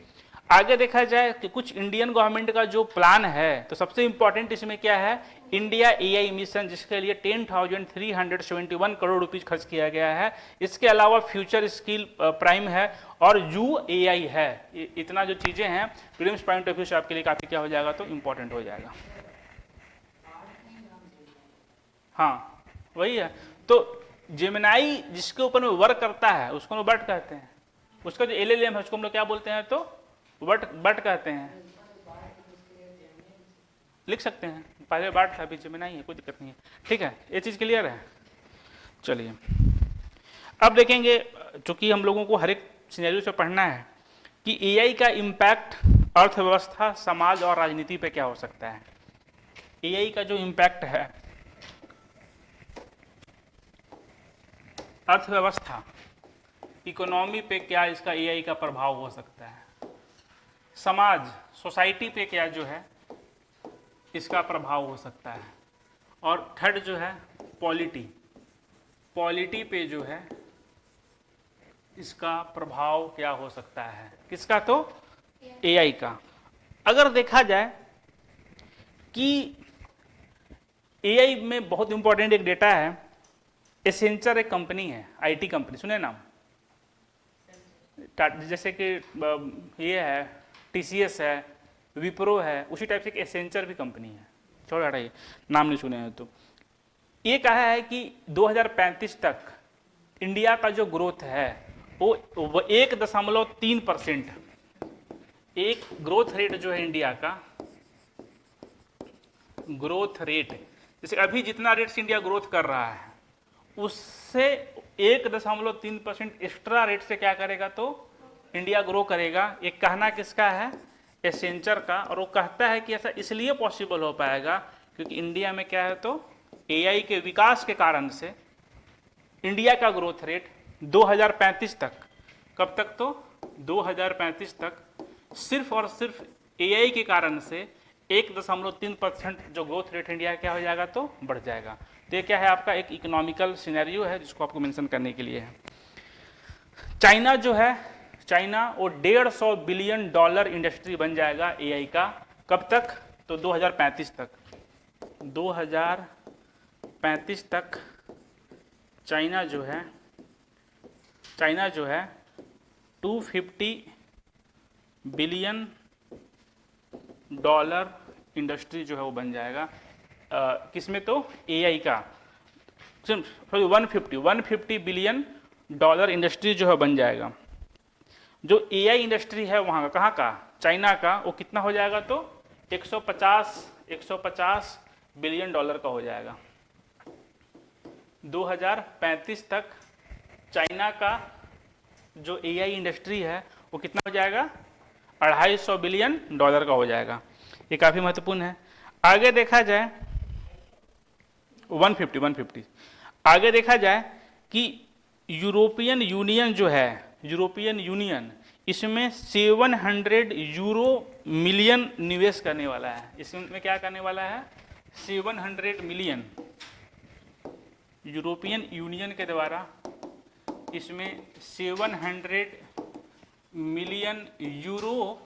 आगे देखा जाए कि कुछ इंडियन गवर्नमेंट का जो प्लान है, तो सबसे इंपॉर्टेंट इसमें क्या है, इंडिया AI मिशन, जिसके लिए 10,371 करोड़ रुपीज खर्च किया गया है। इसके अलावा फ्यूचर स्किल प्राइम है और UAI है। इतना जो चीजें हैं प्रीलिम्स पॉइंट ऑफ व्यू से आपके लिए काफी क्या हो जाएगा, तो इंपॉर्टेंट हो जाएगा। हाँ वही है, तो जेमिनाई जिसके ऊपर में वर्क करता है उसको हम बट कहते हैं, उसका जो LLM है उसको हम लोग क्या बोलते हैं, तो बट कहते हैं। लिख सकते हैं, पहले बात था, अभी जेमिनाई है, कोई दिक्कत नहीं है। ठीक है, ये चीज क्लियर है। चलिए अब देखेंगे, चूंकि हम लोगों को हर एक सिनेरियो से पढ़ना है कि AI का इम्पैक्ट अर्थव्यवस्था, समाज और राजनीति पे क्या हो सकता है। AI का जो इम्पैक्ट है अर्थव्यवस्था, इकोनॉमी पे क्या इसका AI का प्रभाव हो सकता है, समाज, सोसाइटी पे क्या जो है इसका प्रभाव हो सकता है, और थर्ड जो है पॉलिटी पे जो है इसका प्रभाव क्या हो सकता है, किसका, तो AI का। अगर देखा जाए कि AI में बहुत इंपॉर्टेंट एक डेटा है, एसेंचर एक कंपनी है, IT कंपनी, सुने नाम, जैसे कि ये है TCS है, विप्रो है, उसी टाइप से एक एसेंचर भी कंपनी है। छोड़ हटाइए, नाम नहीं सुने हैं तो। ये कहा है कि 2035 तक इंडिया का जो ग्रोथ है वो 1.3%, एक ग्रोथ रेट जो है इंडिया का, ग्रोथ रेट, जैसे अभी जितना रेट से इंडिया ग्रोथ कर रहा है उससे 1.3% एक्स्ट्रा रेट से क्या करेगा तो इंडिया ग्रो करेगा। एक कहना किसका है, एसेंचर का। और वो कहता है कि ऐसा इसलिए पॉसिबल हो पाएगा क्योंकि इंडिया में क्या है तो एआई के विकास के कारण से इंडिया का ग्रोथ रेट 2035 तक, कब तक तो 2035 तक सिर्फ और सिर्फ एआई के कारण से 1.3% जो ग्रोथ रेट इंडिया क्या हो जाएगा तो बढ़ जाएगा। तो ये क्या है, आपका एक इकोनॉमिकल सिनेरियो है जिसको आपको मेंशन करने के लिए है। चाइना जो है, चाइना वो 150 बिलियन डॉलर इंडस्ट्री बन जाएगा एआई का, कब तक तो 2035 तक। 2035 तक चाइना जो है 250 बिलियन डॉलर इंडस्ट्री जो है वो बन जाएगा। किसमें तो एआई का, सॉरी 150 बिलियन डॉलर इंडस्ट्री जो है बन जाएगा। जो एआई इंडस्ट्री है वहाँ का, कहाँ का, चाइना का, वो कितना हो जाएगा तो 150 बिलियन डॉलर का हो जाएगा। 2035 तक चाइना का जो एआई इंडस्ट्री है वो कितना हो जाएगा, 250 बिलियन डॉलर का हो जाएगा। ये काफ़ी महत्वपूर्ण है। आगे देखा जाए 150 आगे देखा जाए कि यूरोपियन यूनियन जो है, यूरोपियन यूनियन इसमें 700 यूरो मिलियन निवेश करने वाला है। इसमें क्या करने वाला है, 700 मिलियन यूरोपियन यूनियन के द्वारा इसमें 700 मिलियन यूरो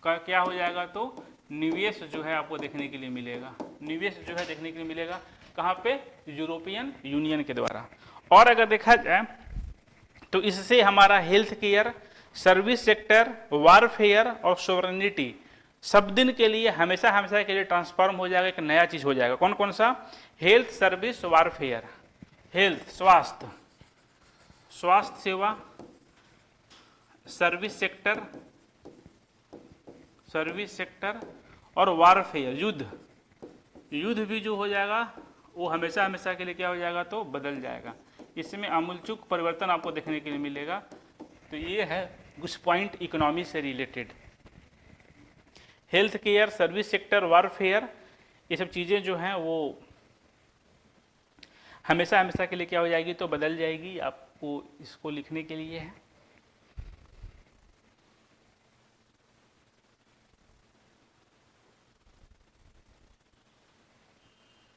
का क्या हो जाएगा तो निवेश जो है आपको देखने के लिए मिलेगा। निवेश जो है देखने के लिए मिलेगा कहाँ पे, यूरोपियन यूनियन के द्वारा। और अगर देखा जाए तो इससे हमारा health care, service sector, warfare और सोवरेनिटी सब दिन के लिए हमेशा के लिए ट्रांसफॉर्म हो जाएगा, एक नया चीज हो जाएगा। कौन कौन सा, हेल्थ सर्विस वारफेयर, हेल्थ स्वास्थ्य, स्वास्थ्य सेवा, सर्विस सेक्टर और वारफेयर युद्ध भी जो हो जाएगा वो हमेशा के लिए क्या हो जाएगा तो बदल जाएगा। इसमें आमूलचूल परिवर्तन आपको देखने के लिए मिलेगा। तो ये है कुछ पॉइंट इकोनॉमी से related. Health care, service sector, warfare, ये सब चीज़ें जो हैं वो हमेशा के लिए क्या हो जाएगी तो बदल जाएगी। आपको इसको लिखने के लिए है।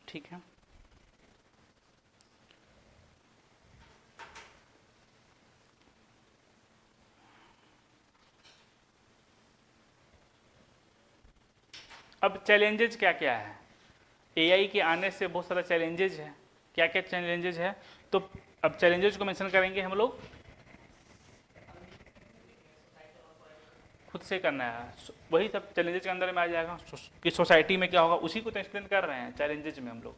ठीक है, अब चैलेंजेज क्या क्या है। एआई के आने से बहुत सारा चैलेंजेज है। क्या क्या चैलेंजेज है, तो अब चैलेंजेज को मेंशन करेंगे हम लोग, खुद से करना है। वही सब चैलेंजेज के अंदर में आ जाएगा कि सोसाइटी में क्या होगा, उसी को तो एक्सप्लेन कर रहे हैं चैलेंजेज में हम लोग।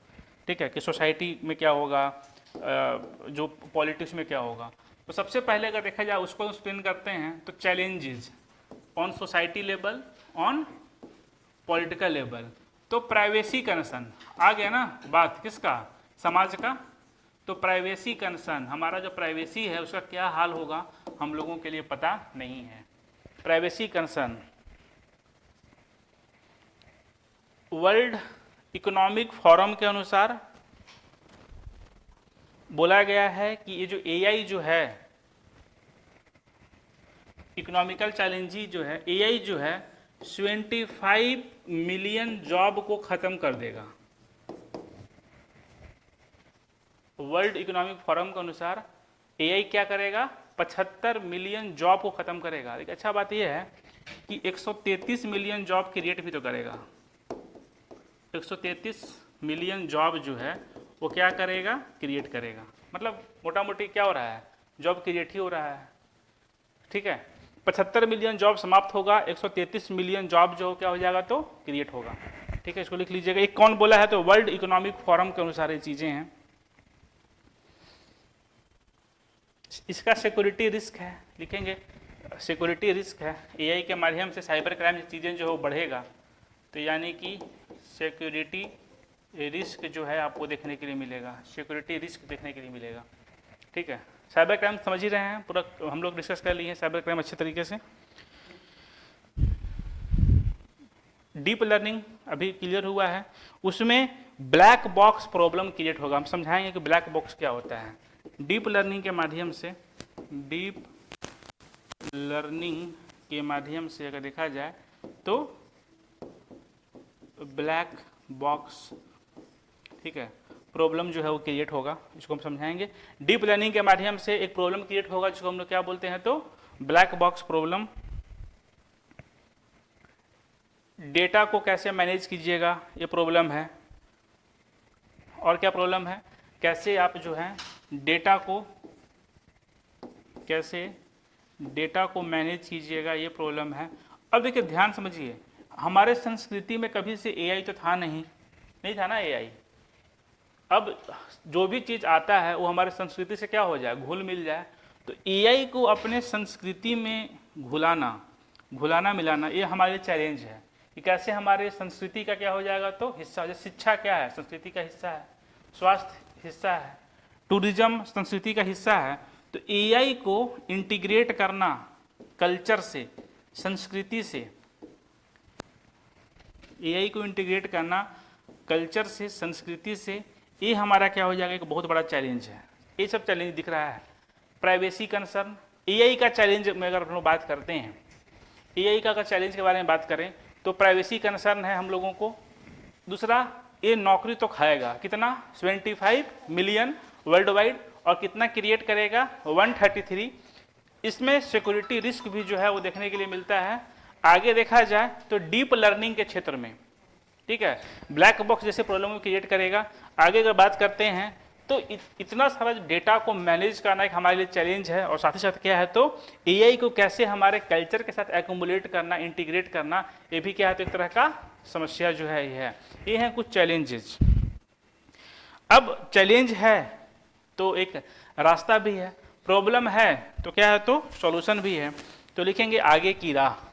ठीक है, कि सोसाइटी में क्या होगा, जो पॉलिटिक्स में क्या होगा। तो सबसे पहले अगर देखा जाए उसको एक्सप्लेन करते हैं तो challenges on society level, on political level. तो प्राइवेसी कंसर्न आ गया ना, बात किसका, समाज का। तो प्राइवेसी कंसर्न, हमारा जो प्राइवेसी है उसका क्या हाल होगा हम लोगों के लिए पता नहीं है। Privacy concern, world economic forum के अनुसार बोला गया है कि ये जो एआई जो है, इकोनॉमिकल चैलेंज जो है, एआई जो है 25 मिलियन जॉब को खत्म कर देगा। वर्ल्ड इकोनॉमिक फोरम के अनुसार एआई क्या करेगा, 75 मिलियन जॉब को खत्म करेगा। लेकिन अच्छा बात यह है कि 133 मिलियन जॉब क्रिएट भी तो करेगा। 133 मिलियन जॉब जो है वो क्या करेगा, क्रिएट करेगा। मतलब मोटा मोटी क्या हो रहा है, जॉब क्रिएट ही हो रहा है। ठीक है, 75 मिलियन जॉब समाप्त होगा, 133 मिलियन जॉब जो क्या हो जाएगा तो क्रिएट होगा। ठीक है, इसको लिख लीजिएगा। एक कौन बोला है, तो वर्ल्ड इकोनॉमिक फोरम के अनुसार ये चीजें हैं। इसका सिक्योरिटी रिस्क है, लिखेंगे सिक्योरिटी रिस्क है। एआई के माध्यम से साइबर क्राइम चीज़ें जो है बढ़ेगा, तो यानी कि सिक्योरिटी रिस्क जो है आपको देखने के लिए मिलेगा, सिक्योरिटी रिस्क देखने के लिए मिलेगा। ठीक है, साइबर क्राइम समझ ही रहे हैं, पूरा हम लोग डिस्कस कर लिए हैं साइबर क्राइम अच्छे तरीके से। डीप लर्निंग अभी क्लियर हुआ है, उसमें ब्लैक बॉक्स प्रॉब्लम क्रिएट होगा। हम समझाएंगे कि ब्लैक बॉक्स क्या होता है। डीप लर्निंग के माध्यम से, डीप लर्निंग के माध्यम से अगर देखा जाए तो ब्लैक बॉक्स, ठीक है, प्रॉब्लम जो है वो क्रिएट होगा, इसको हम समझाएंगे। डीप लर्निंग के माध्यम से एक प्रॉब्लम क्रिएट होगा जिसको हम लोग क्या बोलते हैं, तो ब्लैक बॉक्स प्रॉब्लम। डेटा को कैसे मैनेज कीजिएगा, ये प्रॉब्लम है। और क्या प्रॉब्लम है, कैसे आप जो है डेटा को, कैसे डेटा को मैनेज कीजिएगा, ये प्रॉब्लम है। अब देखिए ध्यान समझिए, हमारे संस्कृति में कभी से एआई तो था नहीं था ना एआई। अब जो भी चीज़ आता है वो हमारे संस्कृति से क्या हो जाए, घुल मिल जाए। तो एआई को अपने संस्कृति में घुलाना मिलाना, ये हमारे चैलेंज है कि कैसे हमारे संस्कृति का क्या हो जाएगा, तो हिस्सा। जैसे शिक्षा क्या है, संस्कृति का हिस्सा है, स्वास्थ्य हिस्सा है, टूरिज्म संस्कृति का हिस्सा है। तो एआई को इंटीग्रेट करना कल्चर से, संस्कृति से, एआई को इंटीग्रेट करना कल्चर से, संस्कृति से, ये हमारा क्या हो जाएगा, एक बहुत बड़ा चैलेंज है। ये सब चैलेंज दिख रहा है। प्राइवेसी कंसर्न, एआई का चैलेंज में अगर हम लोग बात करते हैं, एआई का अगर चैलेंज के बारे में बात करें तो प्राइवेसी कंसर्न है हम लोगों को। दूसरा, ये नौकरी तो खाएगा, कितना, 75 मिलियन वर्ल्ड वाइड, और कितना क्रिएट करेगा, 133। इसमें सिक्योरिटी रिस्क भी जो है वो देखने के लिए मिलता है। आगे देखा जाए तो डीप लर्निंग के क्षेत्र में, ठीक है, ब्लैक बॉक्स जैसे प्रॉब्लम क्रिएट करेगा। आगे अगर बात करते हैं तो इतना सारा डेटा को मैनेज करना एक हमारे लिए चैलेंज है। और साथ ही साथ क्या है, तो एआई को कैसे हमारे कल्चर के साथ एक्युमुलेट करना, इंटीग्रेट करना, ये भी क्या है, तो एक तरह का समस्या जो है ये है कुछ चैलेंजेस। अब चैलेंज है तो एक रास्ता भी है, प्रॉब्लम है तो क्या है, तो सॉल्यूशन भी है। तो लिखेंगे आगे की राह।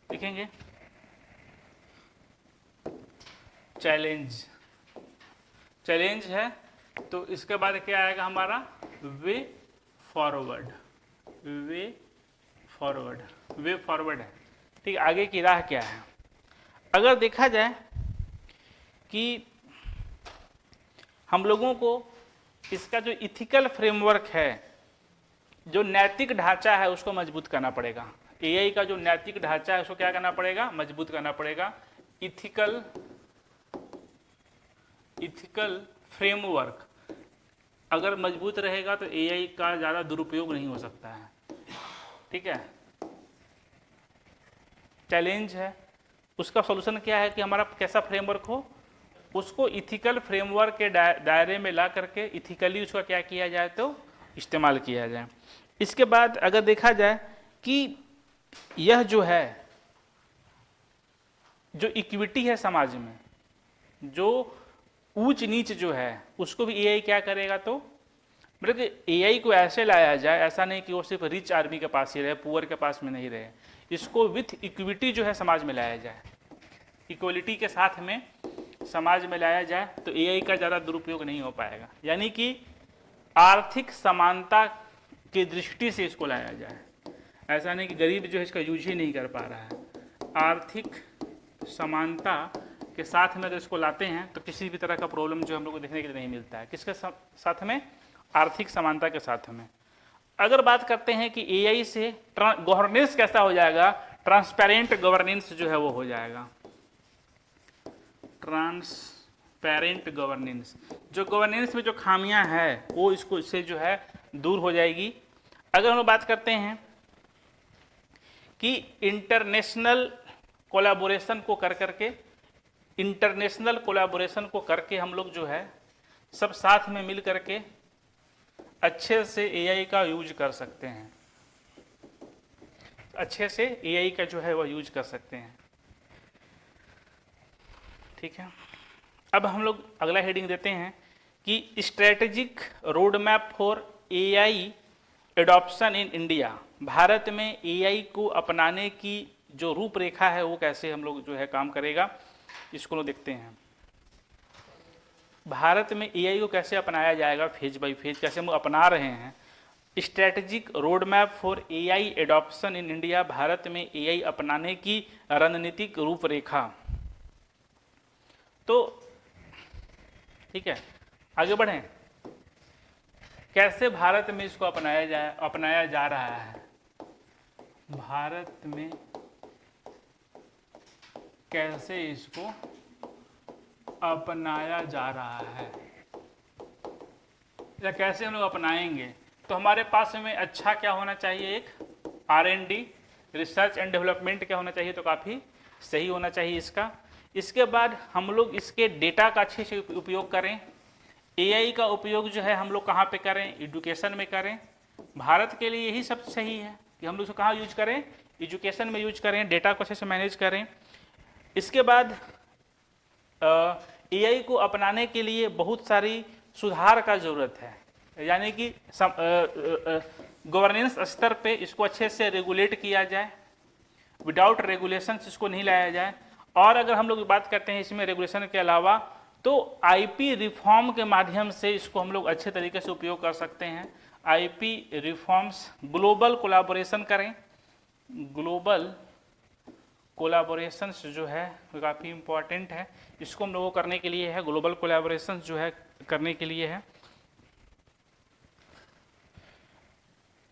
लिखेंगे चैलेंज, चैलेंज है तो इसके बाद क्या आएगा हमारा, way forward, way forward, way forward है। ठीक, आगे की राह क्या है। अगर देखा जाए कि हम लोगों को इसका जो इथिकल फ्रेमवर्क है, जो नैतिक ढांचा है, उसको मजबूत करना पड़ेगा। एआई का जो नैतिक ढांचा है उसको क्या करना पड़ेगा, मजबूत करना पड़ेगा। इथिकल फ्रेमवर्क अगर मजबूत रहेगा तो एआई का ज़्यादा दुरुपयोग नहीं हो सकता है। ठीक है, चैलेंज है, उसका सॉल्यूशन क्या है कि हमारा कैसा फ्रेमवर्क हो, उसको इथिकल फ्रेमवर्क के दायरे में ला करके इथिकली उसका क्या किया जाए, तो इस्तेमाल किया जाए। इसके बाद अगर देखा जाए कि यह जो है, जो इक्विटी है समाज में, जो ऊंच नीच जो है, उसको भी एआई क्या करेगा, तो मतलब कि एआई को ऐसे लाया जाए, ऐसा नहीं कि वो सिर्फ रिच आदमी के पास ही रहे, पुअर के पास में नहीं रहे। इसको विथ इक्विटी जो है समाज में लाया जाए, इक्वलिटी के साथ में समाज में लाया जाए, तो एआई का ज़्यादा दुरुपयोग नहीं हो पाएगा। यानी कि आर्थिक समानता की दृष्टि से इसको लाया जाए, ऐसा नहीं कि गरीब जो है इसका यूज ही नहीं कर पा रहा है। आर्थिक समानता के साथ में अगर इसको लाते हैं तो किसी भी तरह का प्रॉब्लम जो हम लोग को देखने के लिए नहीं मिलता है। किसके साथ में, आर्थिक समानता के साथ में। अगर बात करते हैं कि एआई से गवर्नेंस कैसा हो जाएगा, ट्रांसपेरेंट गवर्नेंस जो है वो हो जाएगा। ट्रांसपेरेंट गवर्नेंस, जो गवर्नेंस में जो खामियां हैं वो इससे जो है दूर हो जाएगी। अगर हम बात करते हैं कि इंटरनेशनल कोलैबोरेशन को कर करके, इंटरनेशनल कोलैबोरेशन को करके हम लोग जो है सब साथ में मिल करके अच्छे से एआई का यूज कर सकते हैं, अच्छे से एआई का जो है वह यूज कर सकते हैं। ठीक है, अब हम लोग अगला हेडिंग देते हैं कि strategic road map for AI adoption in India. Bharat में एआई को अपनाने की जो रूपरेखा है वो कैसे हम लोग जो है काम करेगा, इसको लोग देखते हैं। भारत में एआई को कैसे अपनाया जाएगा, फेज बाय फेज कैसे हम लोग अपना रहे हैं। Strategic road map for AI adoption in India, Bharat में एआई अपनाने की रणनीतिक रूपरेखा। तो ठीक है, आगे बढ़ें। कैसे भारत में इसको अपनाया जा रहा है, भारत में कैसे इसको अपनाया जा रहा है या कैसे हम लोग अपनाएंगे। तो हमारे पास में अच्छा क्या होना चाहिए, एक R&D रिसर्च एंड डेवलपमेंट क्या होना चाहिए, तो काफ़ी सही होना चाहिए इसका। इसके बाद हम लोग इसके डेटा का अच्छे से उपयोग करें। एआई का उपयोग जो है हम लोग कहाँ पे करें, एजुकेशन में करें। भारत के लिए यही सबसे सही है कि हम लोग इसको कहाँ यूज करें, एजुकेशन में यूज करें, डेटा को अच्छे से मैनेज करें। इसके बाद एआई को अपनाने के लिए बहुत सारी सुधार का ज़रूरत है, यानी कि गवर्नेंस स्तर पे इसको अच्छे से रेगुलेट किया जाए, विदाउट रेगुलेशन इसको नहीं लाया जाए। और अगर हम लोग बात करते हैं इसमें रेगुलेशन के अलावा, तो आईपी रिफॉर्म के माध्यम से इसको हम लोग अच्छे तरीके से उपयोग कर सकते हैं। आईपी रिफॉर्म्स, ग्लोबल कोलैबोरेशन करें, ग्लोबल कोलैबोरेशंस जो है वो काफ़ी इम्पॉर्टेंट है, इसको हम लोगों को करने के लिए है, ग्लोबल कोलैबोरेशंस जो है करने के लिए है।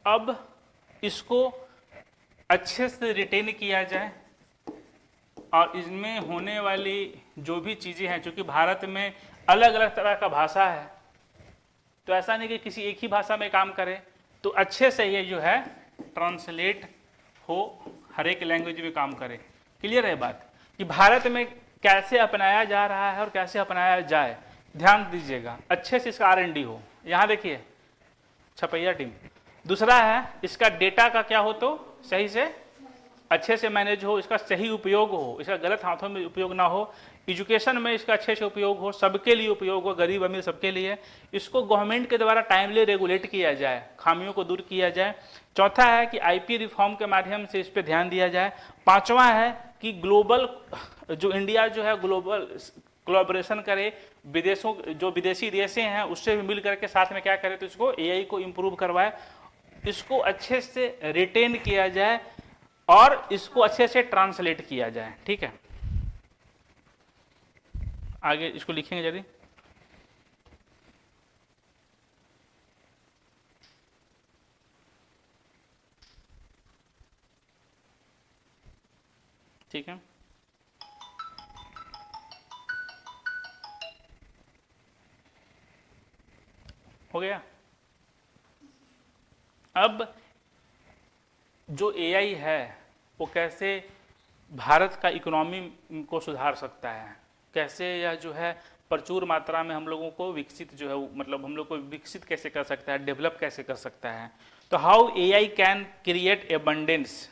अब इसको अच्छे से रिटेन किया जाए और इसमें होने वाली जो भी चीज़ें हैं, चूँकि भारत में अलग अलग तरह का भाषा है, तो ऐसा नहीं कि किसी एक ही भाषा में काम करे, तो अच्छे से ये जो है ट्रांसलेट हो, हर एक लैंग्वेज में काम करे। क्लियर है बात कि भारत में कैसे अपनाया जा रहा है और कैसे अपनाया जाए, ध्यान दीजिएगा। अच्छे से इसका R&D हो, यहाँ देखिए छपैया टीम। दूसरा है इसका डेटा का क्या हो, तो सही से अच्छे से मैनेज हो, इसका सही उपयोग हो, इसका गलत हाथों में उपयोग ना हो। एजुकेशन में इसका अच्छे से उपयोग हो, सबके लिए उपयोग हो, गरीब अमीर सबके लिए। इसको गवर्नमेंट के द्वारा टाइमली रेगुलेट किया जाए, खामियों को दूर किया जाए। चौथा है कि आईपी रिफॉर्म के माध्यम से इस पर ध्यान दिया जाए। पांचवा है कि ग्लोबल जो इंडिया जो है ग्लोबल कोलैबोरेशन करे, विदेशों जो विदेशी देशें हैं उससे भी मिल करके साथ में क्या करे, तो इसको एआई को इम्प्रूव करवाए, इसको अच्छे से रिटेन किया जाए और इसको अच्छे से ट्रांसलेट किया जाए। ठीक है, आगे इसको लिखेंगे जल्दी। ठीक है, हो गया। अब जो एआई है वो कैसे भारत का इकोनॉमी को सुधार सकता है, कैसे यह जो है प्रचुर मात्रा में हम लोगों को विकसित जो है मतलब हम लोग को विकसित कैसे कर सकता है, डेवलप कैसे कर सकता है। तो how AI can create abundance,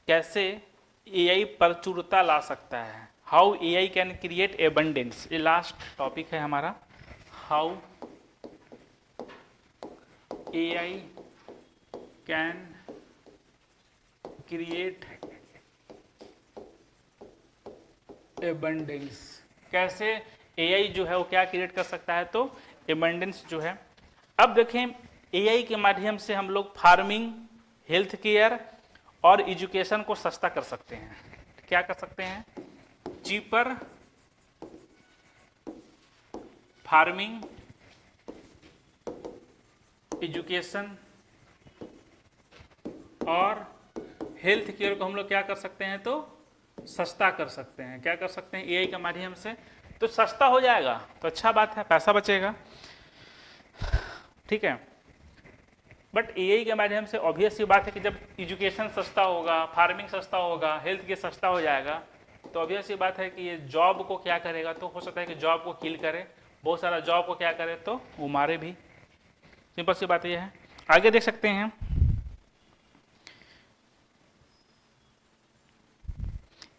कैसे एआई प्रचुरता ला सकता है। How AI can create abundance, ये लास्ट टॉपिक है हमारा। How AI can create abundance, कैसे एआई जो है वो क्या क्रिएट कर सकता है, तो एबंडेंस जो है। अब देखें एआई के माध्यम से हम लोग फार्मिंग, हेल्थ केयर और एजुकेशन को सस्ता कर सकते हैं। क्या कर सकते हैं, चीपर फार्मिंग, एजुकेशन और हेल्थ केयर को हम लोग क्या कर सकते हैं, तो सस्ता कर सकते हैं। क्या कर सकते हैं, एआई के माध्यम से। तो सस्ता हो जाएगा तो अच्छा बात है, पैसा बचेगा। ठीक है, बट एआई के माध्यम से ऑब्वियस सी बात है कि जब एजुकेशन सस्ता होगा, फार्मिंग सस्ता होगा, हेल्थ केयर सस्ता हो जाएगा, तो ऑब्वियस सी बात है कि ये जॉब को क्या करेगा, तो हो सकता है कि जॉब को किल करे, बहुत सारा जॉब को क्या करे, तो वो मारे भी। सिंपल सी बात ये है। आगे देख सकते हैं,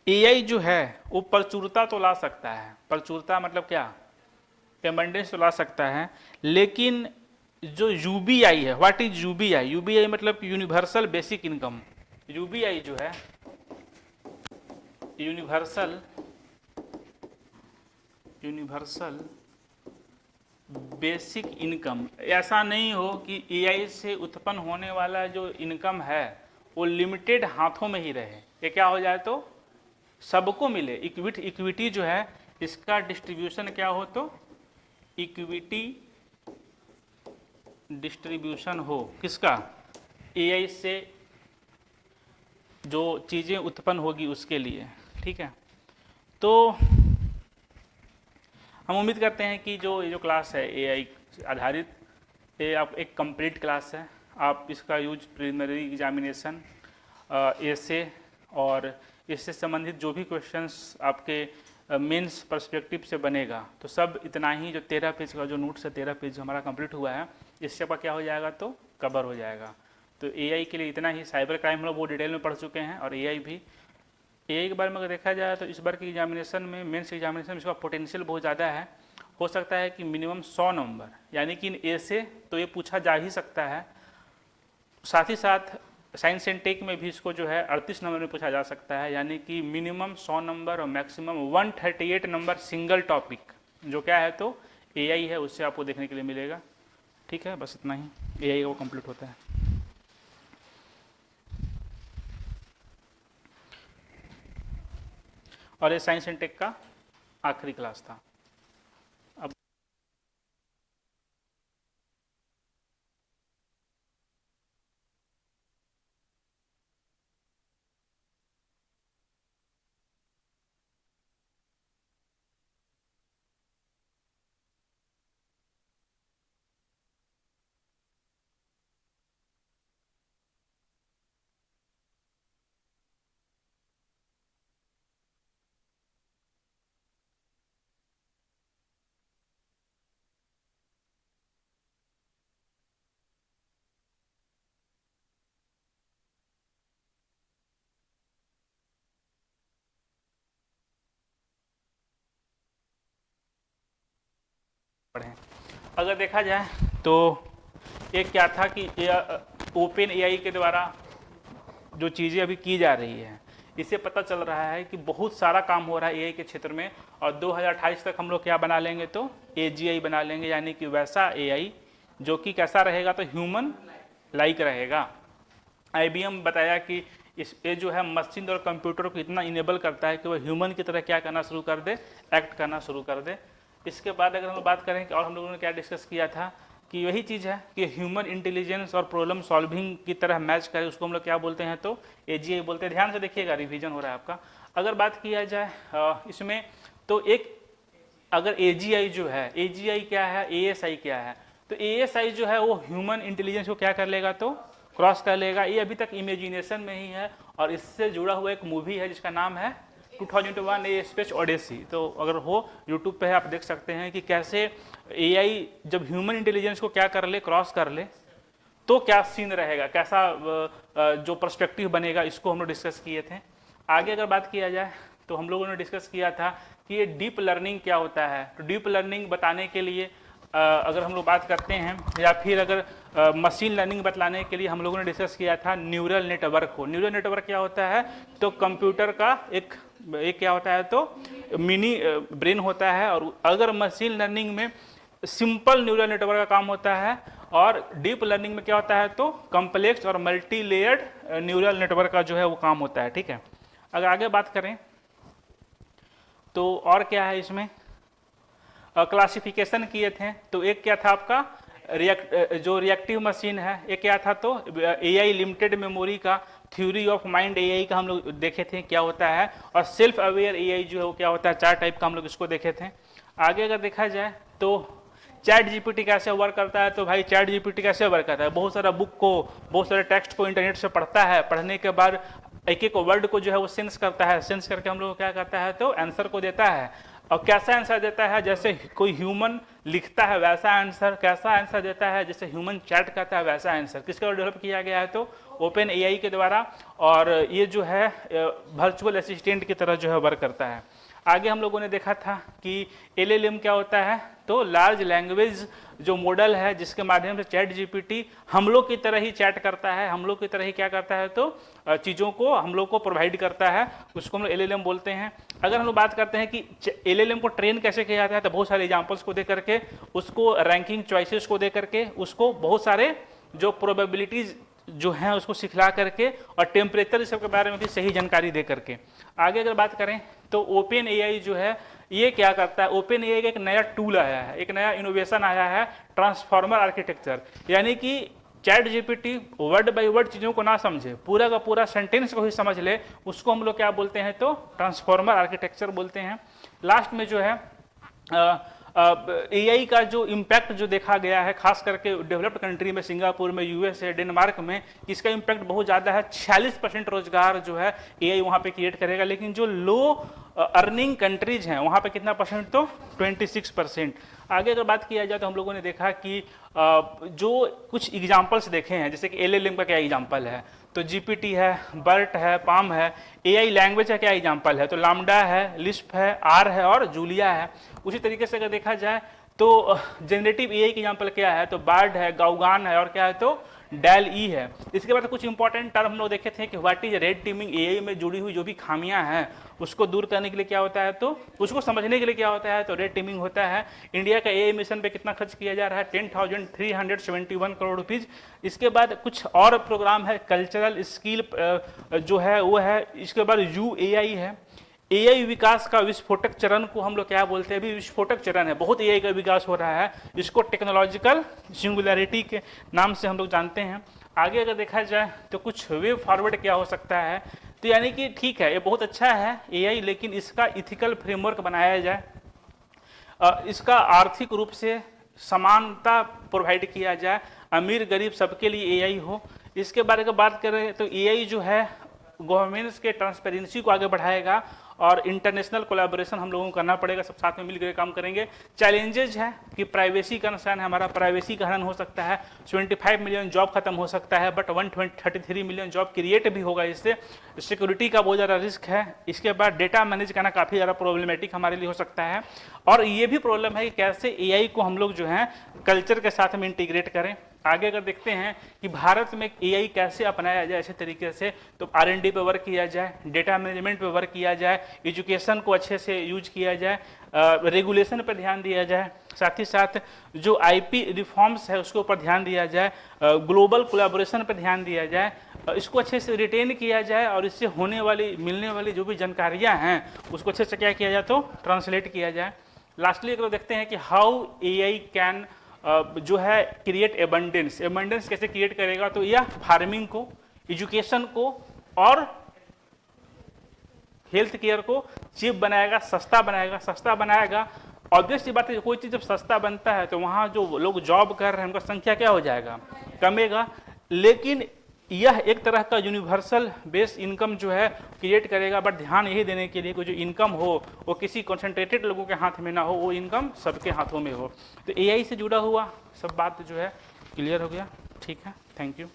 एआई जो है वो प्रचुरता तो ला सकता है। प्रचुरता मतलब क्या, एबंडेंस तो ला सकता है, लेकिन जो यूबीआई है, व्हाट इज यूबीआई? यूबीआई मतलब यूनिवर्सल बेसिक इनकम। यूबीआई जो है, यूनिवर्सल बेसिक इनकम, ऐसा नहीं हो कि एआई से उत्पन्न होने वाला जो इनकम है वो लिमिटेड हाथों में ही रहे, ये क्या हो जाए तो सबको मिले। इक्विटी जो है इसका डिस्ट्रीब्यूशन क्या हो, तो इक्विटी डिस्ट्रीब्यूशन हो, किसका? एआई से जो चीज़ें उत्पन्न होगी उसके लिए। ठीक है, तो हम उम्मीद करते हैं कि जो ये जो क्लास है एआई आधारित, ये आप एक कंप्लीट क्लास है। आप इसका यूज प्रीलिमिनरी एग्जामिनेशन, ऐसे और इससे संबंधित जो भी क्वेश्चंस आपके मेंस पर्सपेक्टिव से बनेगा, तो सब इतना ही जो 13 पेज का जो नोट्स है, 13 पेज हमारा कंप्लीट हुआ है, इससे आपका क्या हो जाएगा, तो कवर हो जाएगा। तो एआई के लिए इतना ही। साइबर क्राइम हम लोग वो डिटेल में पढ़ चुके हैं, और एआई भी। एआई के बारे में अगर देखा जाए तो इस बार की एग्जामिनेशन में, मेंस एग्जामिनेशन में इसका पोटेंशियल बहुत ज़्यादा है। हो सकता है कि मिनिमम 100 नंबर, यानी कि इन ए से तो ये पूछा जा ही सकता है। साथ ही साथ साइंस एंड टेक में भी इसको जो है 38 नंबर में पूछा जा सकता है, यानी कि मिनिमम 100 नंबर और मैक्सिमम 138 नंबर सिंगल टॉपिक, जो क्या है तो एआई है, उससे आपको देखने के लिए मिलेगा। ठीक है, बस इतना ही एआई वो कंप्लीट होता है। और ये साइंस एंड टेक का आखिरी क्लास था। पढ़ें, अगर देखा जाए तो एक क्या था कि ओपन एआई के द्वारा जो चीज़ें अभी की जा रही है, इससे पता चल रहा है कि बहुत सारा काम हो रहा है एआई के क्षेत्र में। और 2028 तक हम लोग क्या बना लेंगे, तो एजीआई बना लेंगे, यानी कि वैसा एआई जो कि कैसा रहेगा, तो ह्यूमन लाइक रहेगा। आईबीएम बताया कि ये जो है मशीन और कंप्यूटर को इतना इनेबल करता है कि वह ह्यूमन की तरह क्या करना शुरू कर दे, एक्ट करना शुरू कर दे। इसके बाद अगर हम लोग बात करें कि और हम लोगों ने क्या डिस्कस किया था, कि वही चीज़ है कि ह्यूमन इंटेलिजेंस और प्रॉब्लम सॉल्विंग की तरह मैच करे, उसको हम लोग क्या बोलते हैं, तो एजीआई बोलते हैं। ध्यान से देखिएगा, रिवीजन हो रहा है आपका। अगर बात किया जाए इसमें, तो एक अगर एजीआई जो है, एजीआई क्या है, एएसआई क्या है, तो एएसआई जो है वो ह्यूमन इंटेलिजेंस को क्या कर लेगा, तो क्रॉस कर लेगा। ये अभी तक इमेजिनेशन में ही है, और इससे जुड़ा हुआ एक मूवी है जिसका नाम है 2001 ए स्पेस ओडेसी। तो अगर हो यूट्यूब पे है, आप देख सकते हैं कि कैसे एआई जब ह्यूमन इंटेलिजेंस को क्या कर ले, क्रॉस कर ले, तो क्या सीन रहेगा, कैसा जो पर्सपेक्टिव बनेगा, इसको हम लोग डिस्कस किए थे। आगे अगर बात किया जाए तो हम लोगों ने डिस्कस किया था कि ये डीप लर्निंग क्या होता है। तो डीप लर्निंग बताने के लिए अगर हम लोग बात करते हैं, या फिर अगर मशीन लर्निंग बतलाने के लिए हम लोगों ने डिस्कस किया था न्यूरल नेटवर्क को। न्यूरल नेटवर्क क्या होता है, तो कंप्यूटर का एक क्या होता है, तो मिनी ब्रेन होता है। और अगर मशीन लर्निंग में सिंपल न्यूरल नेटवर्क का काम होता है, और डीप लर्निंग में क्या होता है, तो कॉम्प्लेक्स और मल्टी लेयर्ड न्यूरल नेटवर्क का जो है वो काम होता है। ठीक है, अगर आगे बात करें तो और क्या है इसमें, क्लासिफिकेशन किए थे। तो एक क्या था आपका जो रिएक्टिव मशीन है, एक क्या था, तो एआई लिमिटेड मेमोरी का, थ्योरी ऑफ माइंड एआई का हम लोग देखे थे क्या होता है, और सेल्फ अवेयर एआई जो है वो क्या होता है, 4 टाइप का हम लोग इसको देखे थे। आगे अगर देखा जाए तो चैट जीपीटी कैसे वर्क करता है, तो भाई चैट जीपीटी कैसे वर्क करता है, बहुत सारा बुक को, बहुत सारे टेक्स्ट को इंटरनेट से पढ़ता है, पढ़ने के बाद एक एक वर्ड को जो है वो सेंस करता है, सेंस करके हम लोग क्या करता है तो आंसर को देता है। और कैसा आंसर देता है, जैसे कोई ह्यूमन लिखता है वैसा आंसर, कैसा आंसर देता है जैसे ह्यूमन चैट करता है वैसा आंसर। किसके द्वारा डेवलप किया गया है तो ओपन एआई के द्वारा, और ये जो है वर्चुअल असिस्टेंट की तरह जो है वर्क करता है। आगे हम लोगों ने देखा था कि एलएलएम क्या होता है, तो लार्ज लैंग्वेज जो मॉडल है जिसके माध्यम से चैट जीपीटी हम लोग की तरह ही चैट करता है, हम लोग की तरह ही क्या करता है तो चीज़ों को हम लोग को प्रोवाइड करता है, उसको हम लोग एलएलएम बोलते हैं। अगर हम लोग बात करते हैं कि एलएलएम को ट्रेन कैसे किया जाता है, तो बहुत सारे एग्जाम्पल्स को दे करके, उसको रैंकिंग चॉइसेस को दे करके, उसको बहुत सारे जो प्रोबेबिलिटीज जो है उसको सिखला करके, और टेम्परेचर सब के बारे में भी सही जानकारी दे करके। आगे अगर बात करें तो ओपन एआई जो है ये क्या करता है, ओपन एआई का एक नया टूल आया है, एक नया इनोवेशन आया है, ट्रांसफॉर्मर आर्किटेक्चर। यानी कि chat GPT word by word चीज़ों को ना समझे, पूरा का पूरा सेंटेंस को ही समझ ले, उसको हम लोग क्या बोलते हैं तो ट्रांसफॉर्मर आर्किटेक्चर बोलते हैं। लास्ट में जो है एआई का जो इम्पैक्ट जो देखा गया है, खास करके डेवलप्ड कंट्री में, सिंगापुर में, यूएसए, डेनमार्क में, इसका इम्पैक्ट बहुत ज़्यादा है। 46% रोजगार जो है एआई वहाँ पे क्रिएट करेगा। लेकिन जो लो अर्निंग कंट्रीज हैं वहाँ पे कितना परसेंट तो 26%। आगे अगर बात किया जाए तो हम लोगों ने देखा कि जो कुछ एग्जाम्पल्स देखे हैं, जैसे कि एलएलएम का क्या एग्जाम्पल है, तो जीपीटी है, बर्ट है, पाम है। एआई लैंग्वेज का क्या एग्जाम्पल है, तो लामडा है, लिस्प है, आर है और जूलिया है। उसी तरीके से अगर देखा जाए तो जनरेटिव एआई की एग्जाम्पल क्या है, तो बार्ड है, गाउगान है और क्या है तो डेल ई है। इसके बाद कुछ इंपॉर्टेंट टर्म हम लोग देखे थे कि what is red teeming, AI में जुड़ी हुई जो भी खामियां हैं उसको दूर करने के लिए क्या होता है, तो उसको समझने के लिए क्या होता है तो रेड टीमिंग होता है। इंडिया का एआई मिशन पे कितना खर्च किया जा रहा है, 10,371 करोड़ रुपीज। इसके बाद कुछ और प्रोग्राम है, कल्चरल स्किल जो है वो है। इसके बाद UAI है। एआई विकास का विस्फोटक चरण को हम लोग क्या बोलते हैं, अभी विस्फोटक चरण है, बहुत एआई का विकास हो रहा है, इसको टेक्नोलॉजिकल सिंगुलैरिटी के नाम से हम लोग जानते हैं। आगे अगर देखा जाए तो कुछ वे फॉरवर्ड क्या हो सकता है, तो यानी कि ठीक है ये बहुत अच्छा है एआई, लेकिन इसका इथिकल फ्रेमवर्क बनाया जाए, इसका आर्थिक रूप से समानता प्रोवाइड किया जाए, अमीर गरीब सबके लिए एआई हो। इसके बारे में बात करें तो एआई जो है गवर्नमेंट्स के ट्रांसपेरेंसी को आगे बढ़ाएगा, और इंटरनेशनल कोलैबोरेशन हम लोगों को करना पड़ेगा, सब साथ में मिलकर काम करेंगे। चैलेंजेज है कि प्राइवेसी कंसर्न है, हमारा प्राइवेसी का हनन हो सकता है, 25 मिलियन जॉब खत्म हो सकता है, बट 133 मिलियन जॉब क्रिएट भी होगा इससे। सिक्योरिटी का बहुत ज़्यादा रिस्क है। इसके बाद डेटा मैनेज करना काफ़ी ज़्यादा प्रॉब्लमेटिक हमारे लिए हो सकता है, और ये भी प्रॉब्लम है कि कैसे एआई को हम लोग जो है कल्चर के साथ में इंटीग्रेट करें। आगे अगर देखते हैं कि भारत में एआई कैसे अपनाया जाए अच्छे तरीके से, तो R&D पे वर्क किया जाए, डेटा मैनेजमेंट पे वर्क किया जाए, एजुकेशन को अच्छे से यूज किया जाए, रेगुलेशन पर ध्यान दिया जाए, साथ ही साथ जो आईपी रिफॉर्म्स है उसके ऊपर ध्यान दिया जाए, ग्लोबल कोलैबोरेशन पर ध्यान दिया जाए, इसको अच्छे से रिटेन किया जाए, और इससे होने वाली मिलने वाली जो भी जानकारियाँ हैं उसको अच्छे से क्या किया जाए तो ट्रांसलेट किया जाए। लास्टली अगर देखते हैं कि हाउ एआई कैन जो है क्रिएट एबंडेंस, एबंडेंस कैसे क्रिएट करेगा, तो यह फार्मिंग को, एजुकेशन को और हेल्थ केयर को चीप बनाएगा, सस्ता बनाएगा। सस्ता बनाएगा, ऑब्वियस सी बात है, कोई चीज़ जब सस्ता बनता है तो वहाँ जो लोग जॉब कर रहे हैं उनका संख्या क्या हो जाएगा, कमेगा। लेकिन यह एक तरह का यूनिवर्सल बेस इनकम जो है क्रिएट करेगा, बट ध्यान यही देने के लिए कि जो इनकम हो वो किसी कॉन्सेंट्रेटेड लोगों के हाथ में ना हो, वो इनकम सबके हाथों में हो। तो एआई से जुड़ा हुआ सब बात जो है क्लियर हो गया। ठीक है, थैंक यू।